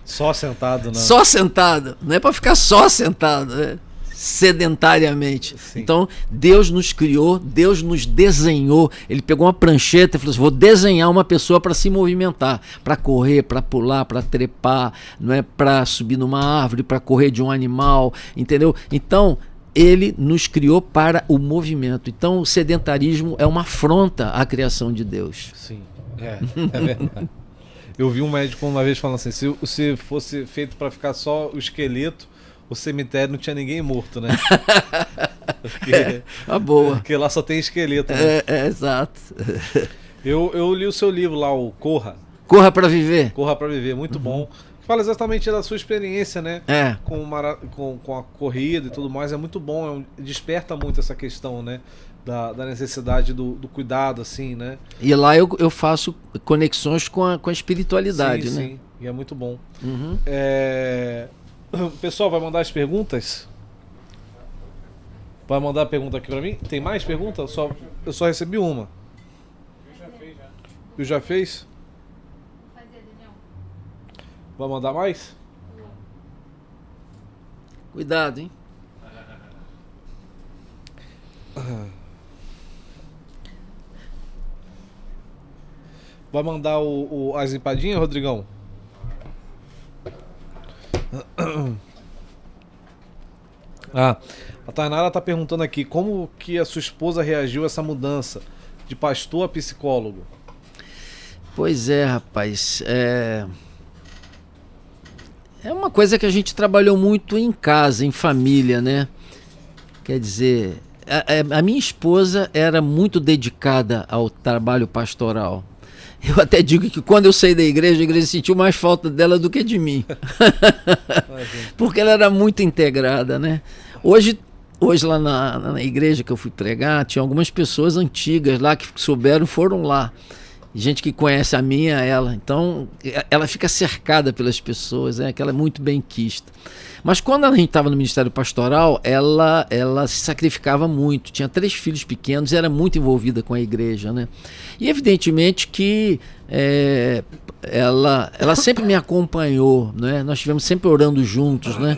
Só sentado, não. Só sentado, não é para ficar só sentado, né? Sedentariamente. Sim. Então, Deus nos criou, Deus nos desenhou. Ele pegou uma prancheta e falou assim: vou desenhar uma pessoa para se movimentar, para correr, para pular, para trepar, não é para subir numa árvore, para correr de um animal, entendeu? Então, ele nos criou para o movimento. Então, o sedentarismo é uma afronta à criação de Deus. Sim, é verdade. Eu vi um médico uma vez falando assim: se fosse feito para ficar só o esqueleto, o cemitério não tinha ninguém morto, né? Uma boa. Porque lá só tem esqueleto. Né? Exato. Eu li o seu livro lá, o Corra. Corra para Viver. Corra para Viver, muito bom. Fala exatamente da sua experiência, né? Com a corrida e tudo mais. É muito bom, desperta muito essa questão, né? Da necessidade do cuidado, assim, né? E lá eu faço conexões com a espiritualidade, né? Sim, e é muito bom. O pessoal vai mandar as perguntas? Vai mandar a pergunta aqui pra mim? Tem mais pergunta? Eu só recebi uma. Eu já fez? Vai mandar mais? Cuidado, hein? Vai mandar as empadinhas, Rodrigão? A Tainara tá perguntando aqui, como que a sua esposa reagiu a essa mudança de pastor a psicólogo? Pois é, rapaz. É uma coisa que a gente trabalhou muito em casa, em família, né? Quer dizer, a minha esposa era muito dedicada ao trabalho pastoral. Eu até digo que quando eu saí da igreja, a igreja sentiu mais falta dela do que de mim. Porque ela era muito integrada, né? Hoje lá na igreja que eu fui pregar, tinha algumas pessoas antigas lá que souberam, foram lá. Gente que conhece a minha, ela. Então, ela fica cercada pelas pessoas, que ela é muito benquista. Mas quando a gente estava no Ministério Pastoral, ela se sacrificava muito. Tinha 3 filhos pequenos e era muito envolvida com a igreja, né? E evidentemente que ela sempre me acompanhou, né? Nós estivemos sempre orando juntos, né?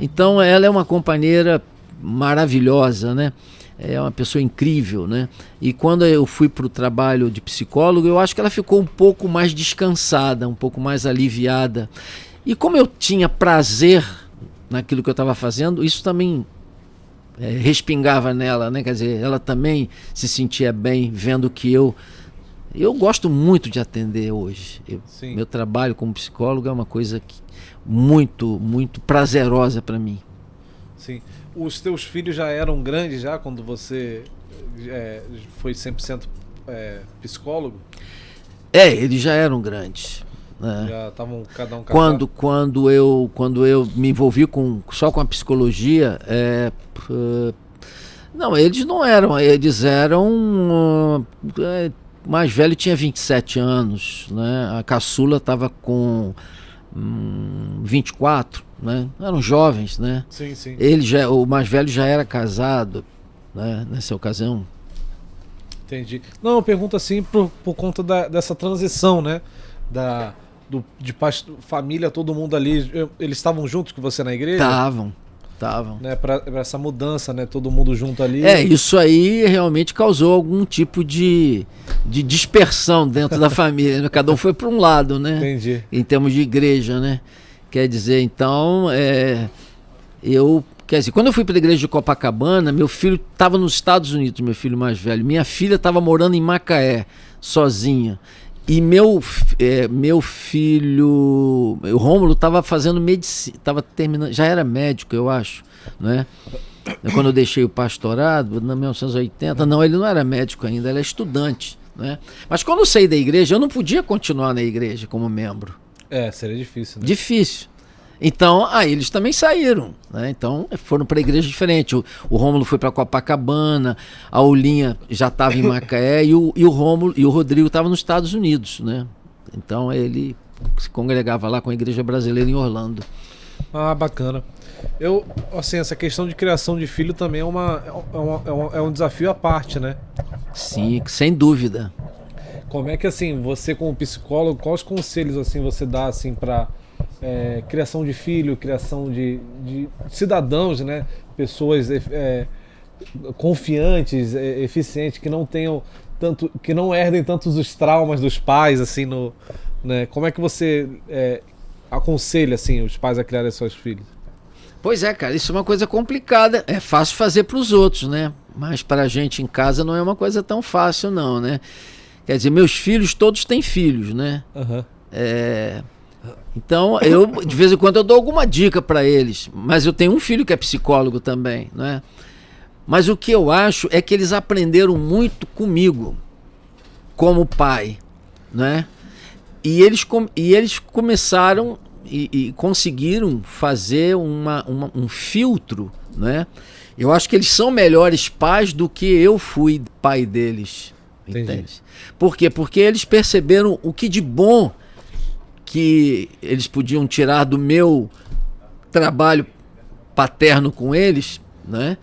Então, ela é uma companheira maravilhosa, né? É uma pessoa incrível, né? E quando eu fui para o trabalho de psicólogo, eu acho que ela ficou um pouco mais descansada, um pouco mais aliviada. E como eu tinha prazer naquilo que eu estava fazendo, isso também respingava nela, né? Quer dizer, ela também se sentia bem vendo que eu gosto muito de atender hoje. Meu trabalho como psicólogo é uma coisa muito, muito prazerosa para mim. Sim. Os teus filhos já eram grandes já quando você foi 100% psicólogo? Eles já eram grandes. Né? Já estavam cada um casado? Quando eu me envolvi só com a psicologia, não, eles não eram, eles eram... o mais velho tinha 27 anos, né? A caçula estava com 24, né? Eram jovens, né? Sim. O mais velho já era casado, né? Nessa ocasião. Entendi. Não, eu pergunto assim por conta dessa transição, né? De família, todo mundo ali. Eles estavam juntos com você na igreja? Estavam. Né? Pra essa mudança, né? Todo mundo junto ali. Isso aí realmente causou algum tipo de dispersão dentro da família, né? Cada um foi para um lado, né? Entendi. Em termos de igreja, né? Quer dizer, então, quando eu fui para a igreja de Copacabana, meu filho estava nos Estados Unidos, meu filho mais velho. Minha filha estava morando em Macaé, sozinha. E meu filho, o Rômulo, estava fazendo medicina, estava terminando, já era médico, eu acho, né? Quando eu deixei o pastorado, em 1980, não, ele não era médico ainda, ele era estudante, né? Mas quando eu saí da igreja, eu não podia continuar na igreja como membro. Seria difícil, né? Difícil. Então, eles também saíram, né? Então, foram para igreja diferente. O Rômulo foi para Copacabana, a Aulinha já estava em Macaé e o Rômulo e o Rodrigo estavam nos Estados Unidos, né? Então, ele se congregava lá com a igreja brasileira em Orlando. Bacana. Essa questão de criação de filho também é um desafio à parte, né? Sim, sem dúvida. Como é que, assim, você como psicólogo, quais conselhos, assim, você dá, assim, para criação de filho, criação de cidadãos, né? Pessoas confiantes, eficientes, que não tenham tanto, que não herdem tantos os traumas dos pais, assim, né? Como é que você aconselha, assim, os pais a criarem seus filhos? Pois é, cara, isso é uma coisa complicada. É fácil fazer para os outros, né? Mas para a gente em casa não é uma coisa tão fácil, não, né? Quer dizer, meus filhos todos têm filhos, né? Uhum. Então, de vez em quando eu dou alguma dica para eles, mas eu tenho um filho que é psicólogo também, né? Mas o que eu acho é que eles aprenderam muito comigo, como pai, né? E eles começaram e conseguiram fazer um filtro, né? Eu acho que eles são melhores pais do que eu fui pai deles. Entende? Por quê? Porque eles perceberam o que de bom que eles podiam tirar do meu trabalho paterno com eles, né?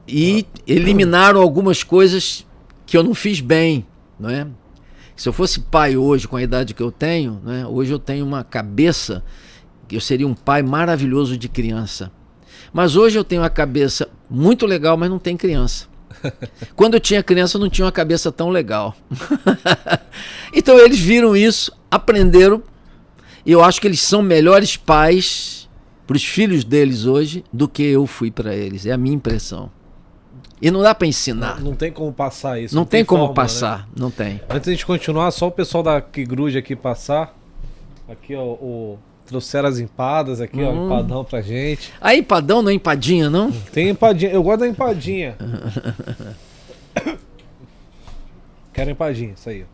E eliminaram algumas coisas que eu não fiz bem, né? Se eu fosse pai hoje, com a idade que eu tenho, né? Hoje eu tenho uma cabeça que eu seria um pai maravilhoso de criança. Mas hoje eu tenho uma cabeça muito legal, mas não tem criança. Quando eu tinha criança, eu não tinha uma cabeça tão legal. Então eles viram isso, aprenderam, e eu acho que eles são melhores pais para os filhos deles hoje do que eu fui para eles. É a minha impressão. E não dá para ensinar. Não tem como passar isso. Não tem como fórmula, passar, né? não tem. Antes de a gente continuar, só o pessoal da Que Grude aqui passar. Aqui, ó, trouxeram as empadas aqui, ó, empadão pra gente. Ah, empadão não é empadinha, não? Tem empadinha, eu gosto da empadinha. Quero empadinha, isso aí.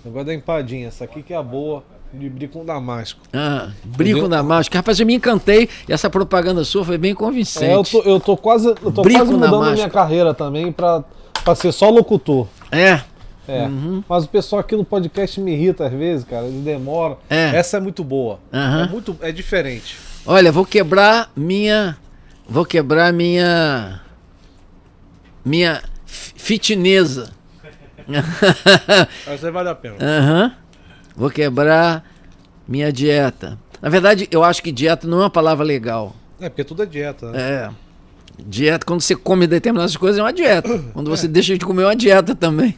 Eu gosto da empadinha, essa aqui que é a boa, de brie com damasco. Ah, brie com damasco. Rapaz, eu me encantei e essa propaganda sua foi bem convincente. Eu tô quase mudando a minha carreira também pra ser só locutor. É. Mas o pessoal aqui no podcast me irrita às vezes, cara, ele demora. Essa é muito boa. É diferente. Olha, vou quebrar minha fitnesa. Essa vale a pena. Vou quebrar minha dieta. Na verdade, eu acho que dieta não é uma palavra legal. Porque tudo é dieta, né? Dieta, quando você come determinadas coisas, é uma dieta. Quando você deixa de comer, é uma dieta também.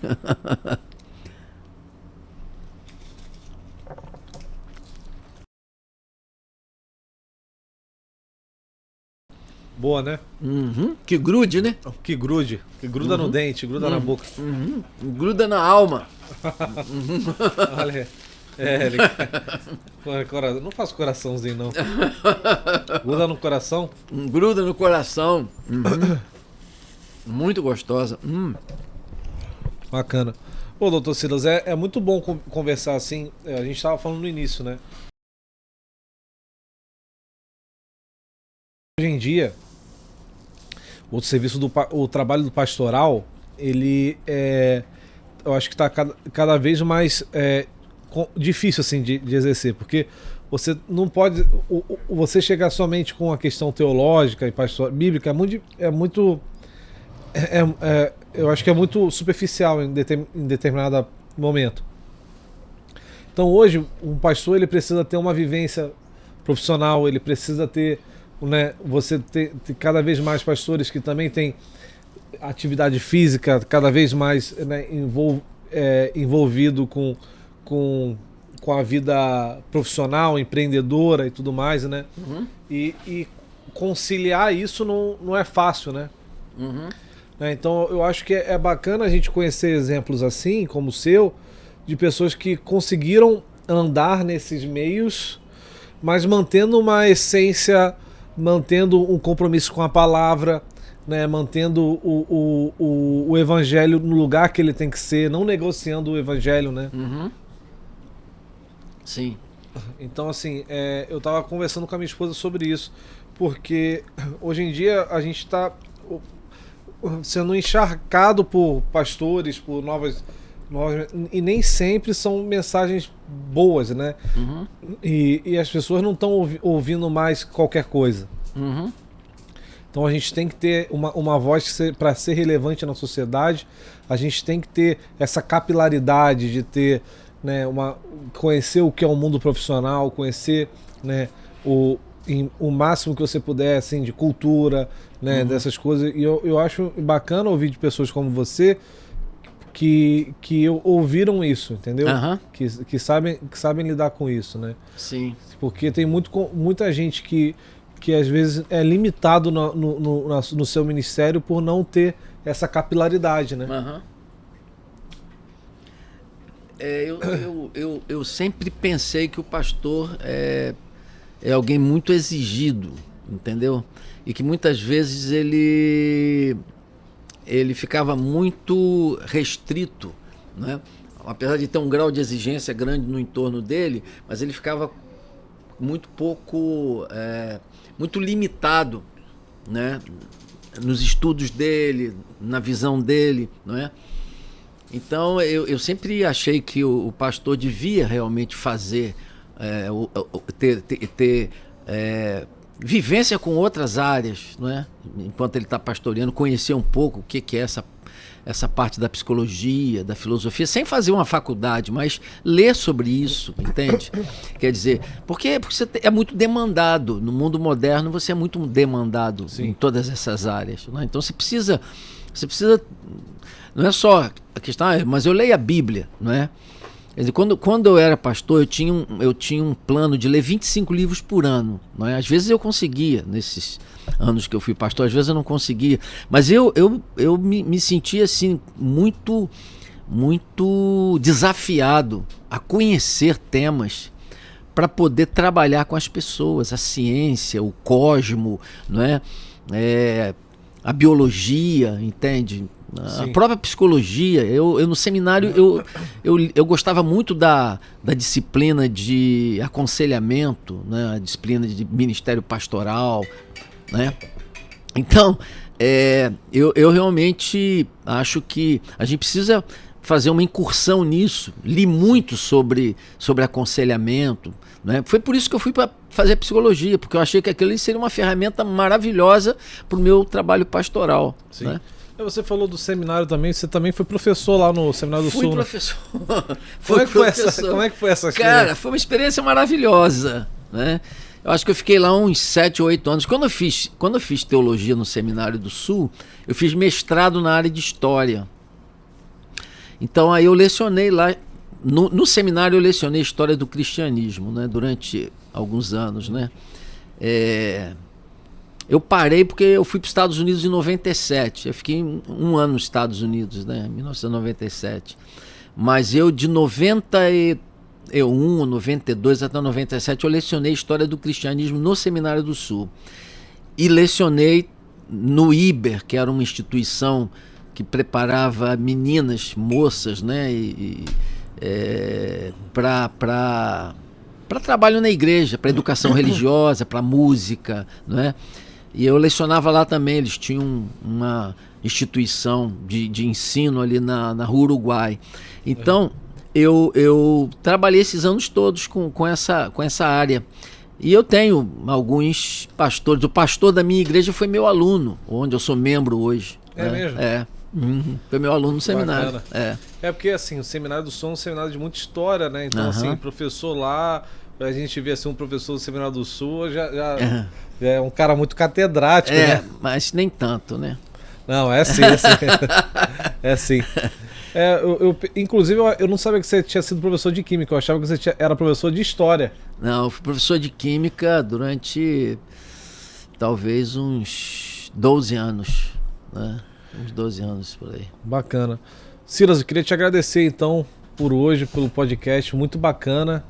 Boa, né? Que grude, né? Que grude. Que gruda no dente, gruda na boca. Gruda na alma. Olha, não faço coraçãozinho, não. Gruda no coração? Gruda no coração. Muito gostosa. Bacana. Pô, doutor Silas, é muito bom conversar assim. A gente estava falando no início, né? Hoje em dia, o trabalho do pastoral, ele eu acho que está cada vez mais difícil assim de exercer, porque você não pode você chegar somente com a questão teológica e bíblica eu acho que é muito superficial em determinado momento. Então hoje um pastor ele precisa ter uma vivência profissional, ele precisa ter, né, você ter cada vez mais pastores que também têm atividade física, cada vez mais, né, envolvido com a vida profissional, empreendedora e tudo mais, né? E conciliar isso não é fácil, né? Né? Então eu acho que é bacana a gente conhecer exemplos assim, como o seu, de pessoas que conseguiram andar nesses meios, mas mantendo uma essência, mantendo um compromisso com a palavra, né, mantendo o evangelho no lugar que ele tem que ser, não negociando o evangelho, né? Sim. Então, assim, eu tava conversando com a minha esposa sobre isso, porque hoje em dia a gente está sendo encharcado por pastores, por novas e nem sempre são mensagens boas, né? E as pessoas não estão ouvindo mais qualquer coisa. Então a gente tem que ter uma voz para ser relevante na sociedade. A gente tem que ter essa capilaridade de ter, né, conhecer o que é o mundo profissional, conhecer, né, o máximo que você puder, assim, de cultura, né, dessas coisas. E eu acho bacana ouvir de pessoas como você que ouviram isso, entendeu? Que sabem lidar com isso, né? Sim. Porque tem muita gente que às vezes é limitado no seu ministério por não ter essa capilaridade, né? Eu sempre pensei que o pastor é alguém muito exigido, entendeu? E que muitas vezes ele ficava muito restrito, né? Apesar de ter um grau de exigência grande no entorno dele, mas ele ficava muito muito limitado, né? Nos estudos dele, na visão dele, não é? Então eu sempre achei que o pastor devia realmente fazer, ter vivência com outras áreas, não é? Enquanto ele está pastoreando, conhecer um pouco o que é essa parte da psicologia, da filosofia, sem fazer uma faculdade, mas ler sobre isso, entende? Quer dizer, porque você é muito demandado. No mundo moderno, você é muito demandado. Sim. Em todas essas áreas. Né? Então você precisa. Não é só a questão, mas eu leio a Bíblia, não é? Quer dizer, quando eu era pastor, eu tinha um plano de ler 25 livros por ano. Não é? Às vezes eu conseguia, nesses anos que eu fui pastor, às vezes eu não conseguia. Mas eu me sentia assim, muito, muito desafiado a conhecer temas para poder trabalhar com as pessoas, a ciência, o cosmo, não é? A biologia, entende? A própria psicologia. Eu no seminário eu gostava muito da disciplina de aconselhamento, né? A disciplina de ministério pastoral, né? Então eu realmente acho que a gente precisa fazer uma incursão nisso. Li muito sobre aconselhamento, né? Foi por isso que eu fui para fazer psicologia, porque eu achei que aquilo seria uma ferramenta maravilhosa para o meu trabalho pastoral. Sim. Né? Você falou do seminário também, você também foi professor lá no Seminário do Sul. Fui professor. Como é que foi essa experiência? Cara, foi uma experiência maravilhosa, né? Eu acho que eu fiquei lá uns 7 ou 8 anos. Quando eu fiz teologia no Seminário do Sul, eu fiz mestrado na área de história. Então aí eu lecionei lá, no seminário eu lecionei história do cristianismo, né? Durante alguns anos, né? Eu parei porque eu fui para os Estados Unidos em 97. Eu fiquei um ano nos Estados Unidos, né? Em 1997. Mas eu de 91, 92 até 97, eu lecionei história do cristianismo no Seminário do Sul. E lecionei no IBER, que era uma instituição que preparava meninas, moças, né? Para trabalho na igreja, para educação religiosa, para música, não é? E eu lecionava lá também. Eles tinham uma instituição de ensino ali na Rua Uruguai. Então eu trabalhei esses anos todos com essa área. E eu tenho alguns pastores. O pastor da minha igreja foi meu aluno, onde eu sou membro hoje. É mesmo? Foi meu aluno no seminário. Porque assim, o Seminário do Sul é um seminário de muita história, né? Então assim, professor lá, a gente vê assim, um professor do Seminário do Sul já é um cara muito catedrático, né? Mas nem tanto, né? Não, é sim. É sim. Inclusive, eu não sabia que você tinha sido professor de Química. Eu achava que você era professor de História. Não, eu fui professor de Química durante talvez uns 12 anos, né? Uns 12 anos por aí. Bacana. Silas, eu queria te agradecer então por hoje, pelo podcast, muito bacana.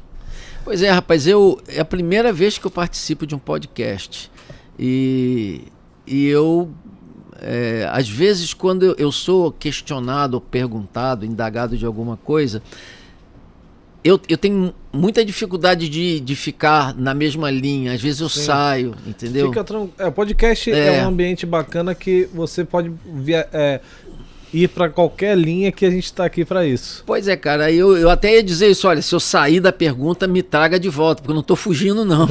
Pois é, rapaz, é a primeira vez que eu participo de um podcast. E eu, às vezes, quando eu sou questionado, ou perguntado, indagado de alguma coisa, eu tenho muita dificuldade de ficar na mesma linha. Às vezes eu saio, entendeu? O podcast é um ambiente bacana que você pode ir para qualquer linha, que a gente está aqui para isso. Pois é, cara, eu até ia dizer isso, olha, se eu sair da pergunta, me traga de volta, porque eu não estou fugindo, não.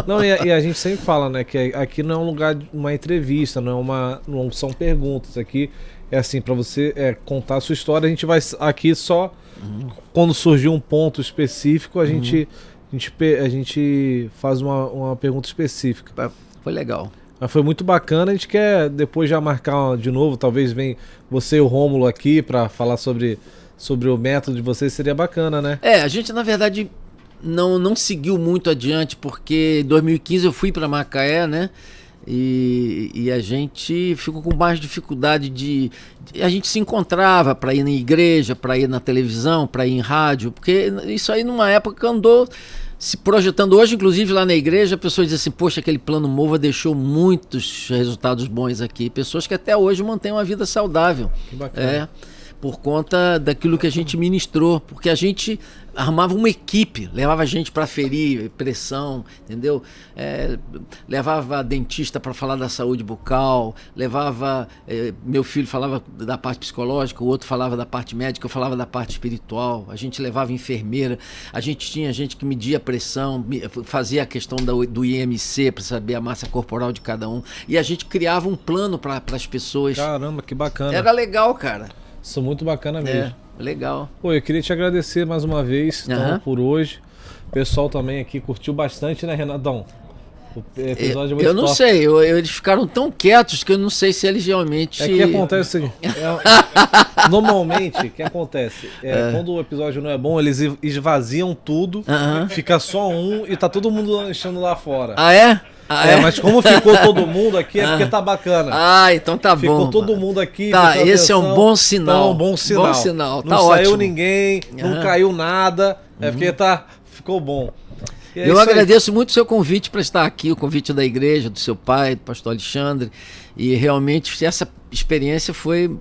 Não, e a gente sempre fala, né, que aqui não é um lugar de uma entrevista, não são perguntas, aqui é assim, para você contar a sua história. A gente vai aqui só quando surgir um ponto específico, a gente faz uma pergunta específica. Foi legal. Mas foi muito bacana. A gente quer depois já marcar de novo, talvez venha você e o Rômulo aqui para falar sobre o método de vocês, seria bacana, né? A gente na verdade não seguiu muito adiante, porque em 2015 eu fui para Macaé, né? E a gente ficou com mais dificuldade a gente se encontrava para ir na igreja, para ir na televisão, para ir em rádio, porque isso aí numa época andou se projetando. Hoje, inclusive, lá na igreja, a pessoa diz assim, poxa, aquele plano Mova deixou muitos resultados bons aqui. Pessoas que até hoje mantêm uma vida saudável. Que bacana. Por conta daquilo que a gente ministrou, porque a gente armava uma equipe, levava a gente para ferir pressão, entendeu? Levava dentista para falar da saúde bucal, levava, meu filho falava da parte psicológica, o outro falava da parte médica, eu falava da parte espiritual, a gente levava enfermeira, a gente tinha gente que media a pressão, fazia a questão do IMC para saber a massa corporal de cada um, e a gente criava um plano para as pessoas. Caramba, que bacana. Era legal, cara. Isso é muito bacana mesmo. Legal. Pô, eu queria te agradecer mais uma vez por hoje. O pessoal também aqui curtiu bastante, né, Renatão? O episódio é muito Eu não sei, eles ficaram tão quietos que eu não sei se eles realmente... que acontece o seguinte, normalmente, o que acontece? Quando o episódio não é bom, eles esvaziam tudo, fica só um e tá todo mundo lanchando lá fora. Ah, é? Mas como ficou todo mundo aqui, é porque tá bacana. Então tá bom. Ficou todo mundo aqui. Tá, esse é um bom sinal. Então, um bom sinal. Bom sinal, tá não ótimo. Saiu ninguém, não caiu nada, é porque ficou bom. Eu agradeço muito o seu convite para estar aqui, o convite da igreja, do seu pai, do pastor Alexandre, e realmente essa experiência foi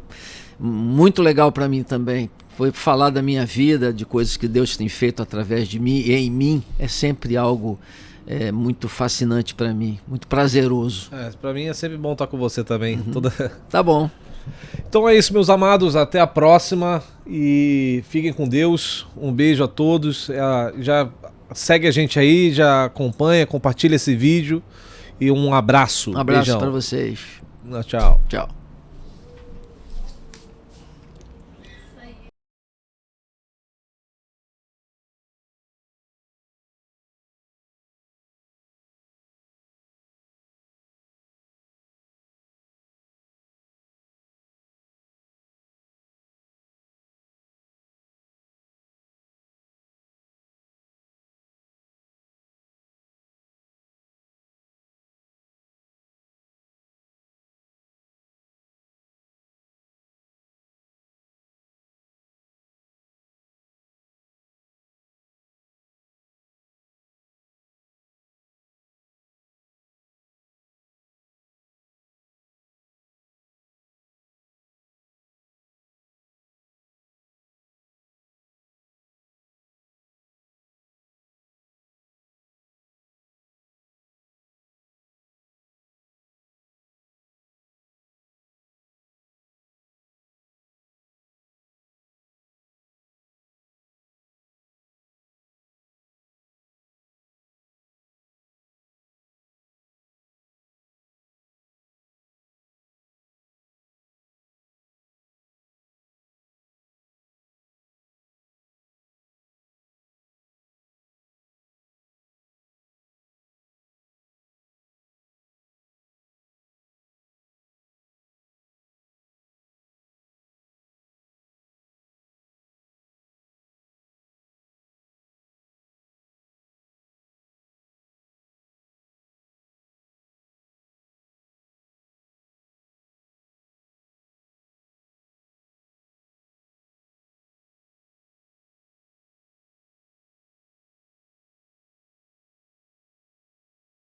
muito legal para mim também. Foi falar da minha vida, de coisas que Deus tem feito através de mim e em mim, é sempre algo... muito fascinante para mim, muito prazeroso. Para mim é sempre bom estar com você também. Tá bom. Então é isso, meus amados, até a próxima e fiquem com Deus. Um beijo a todos. Já segue a gente aí, já acompanha, compartilha esse vídeo e um abraço. Um abraço para vocês. Tchau. Tchau.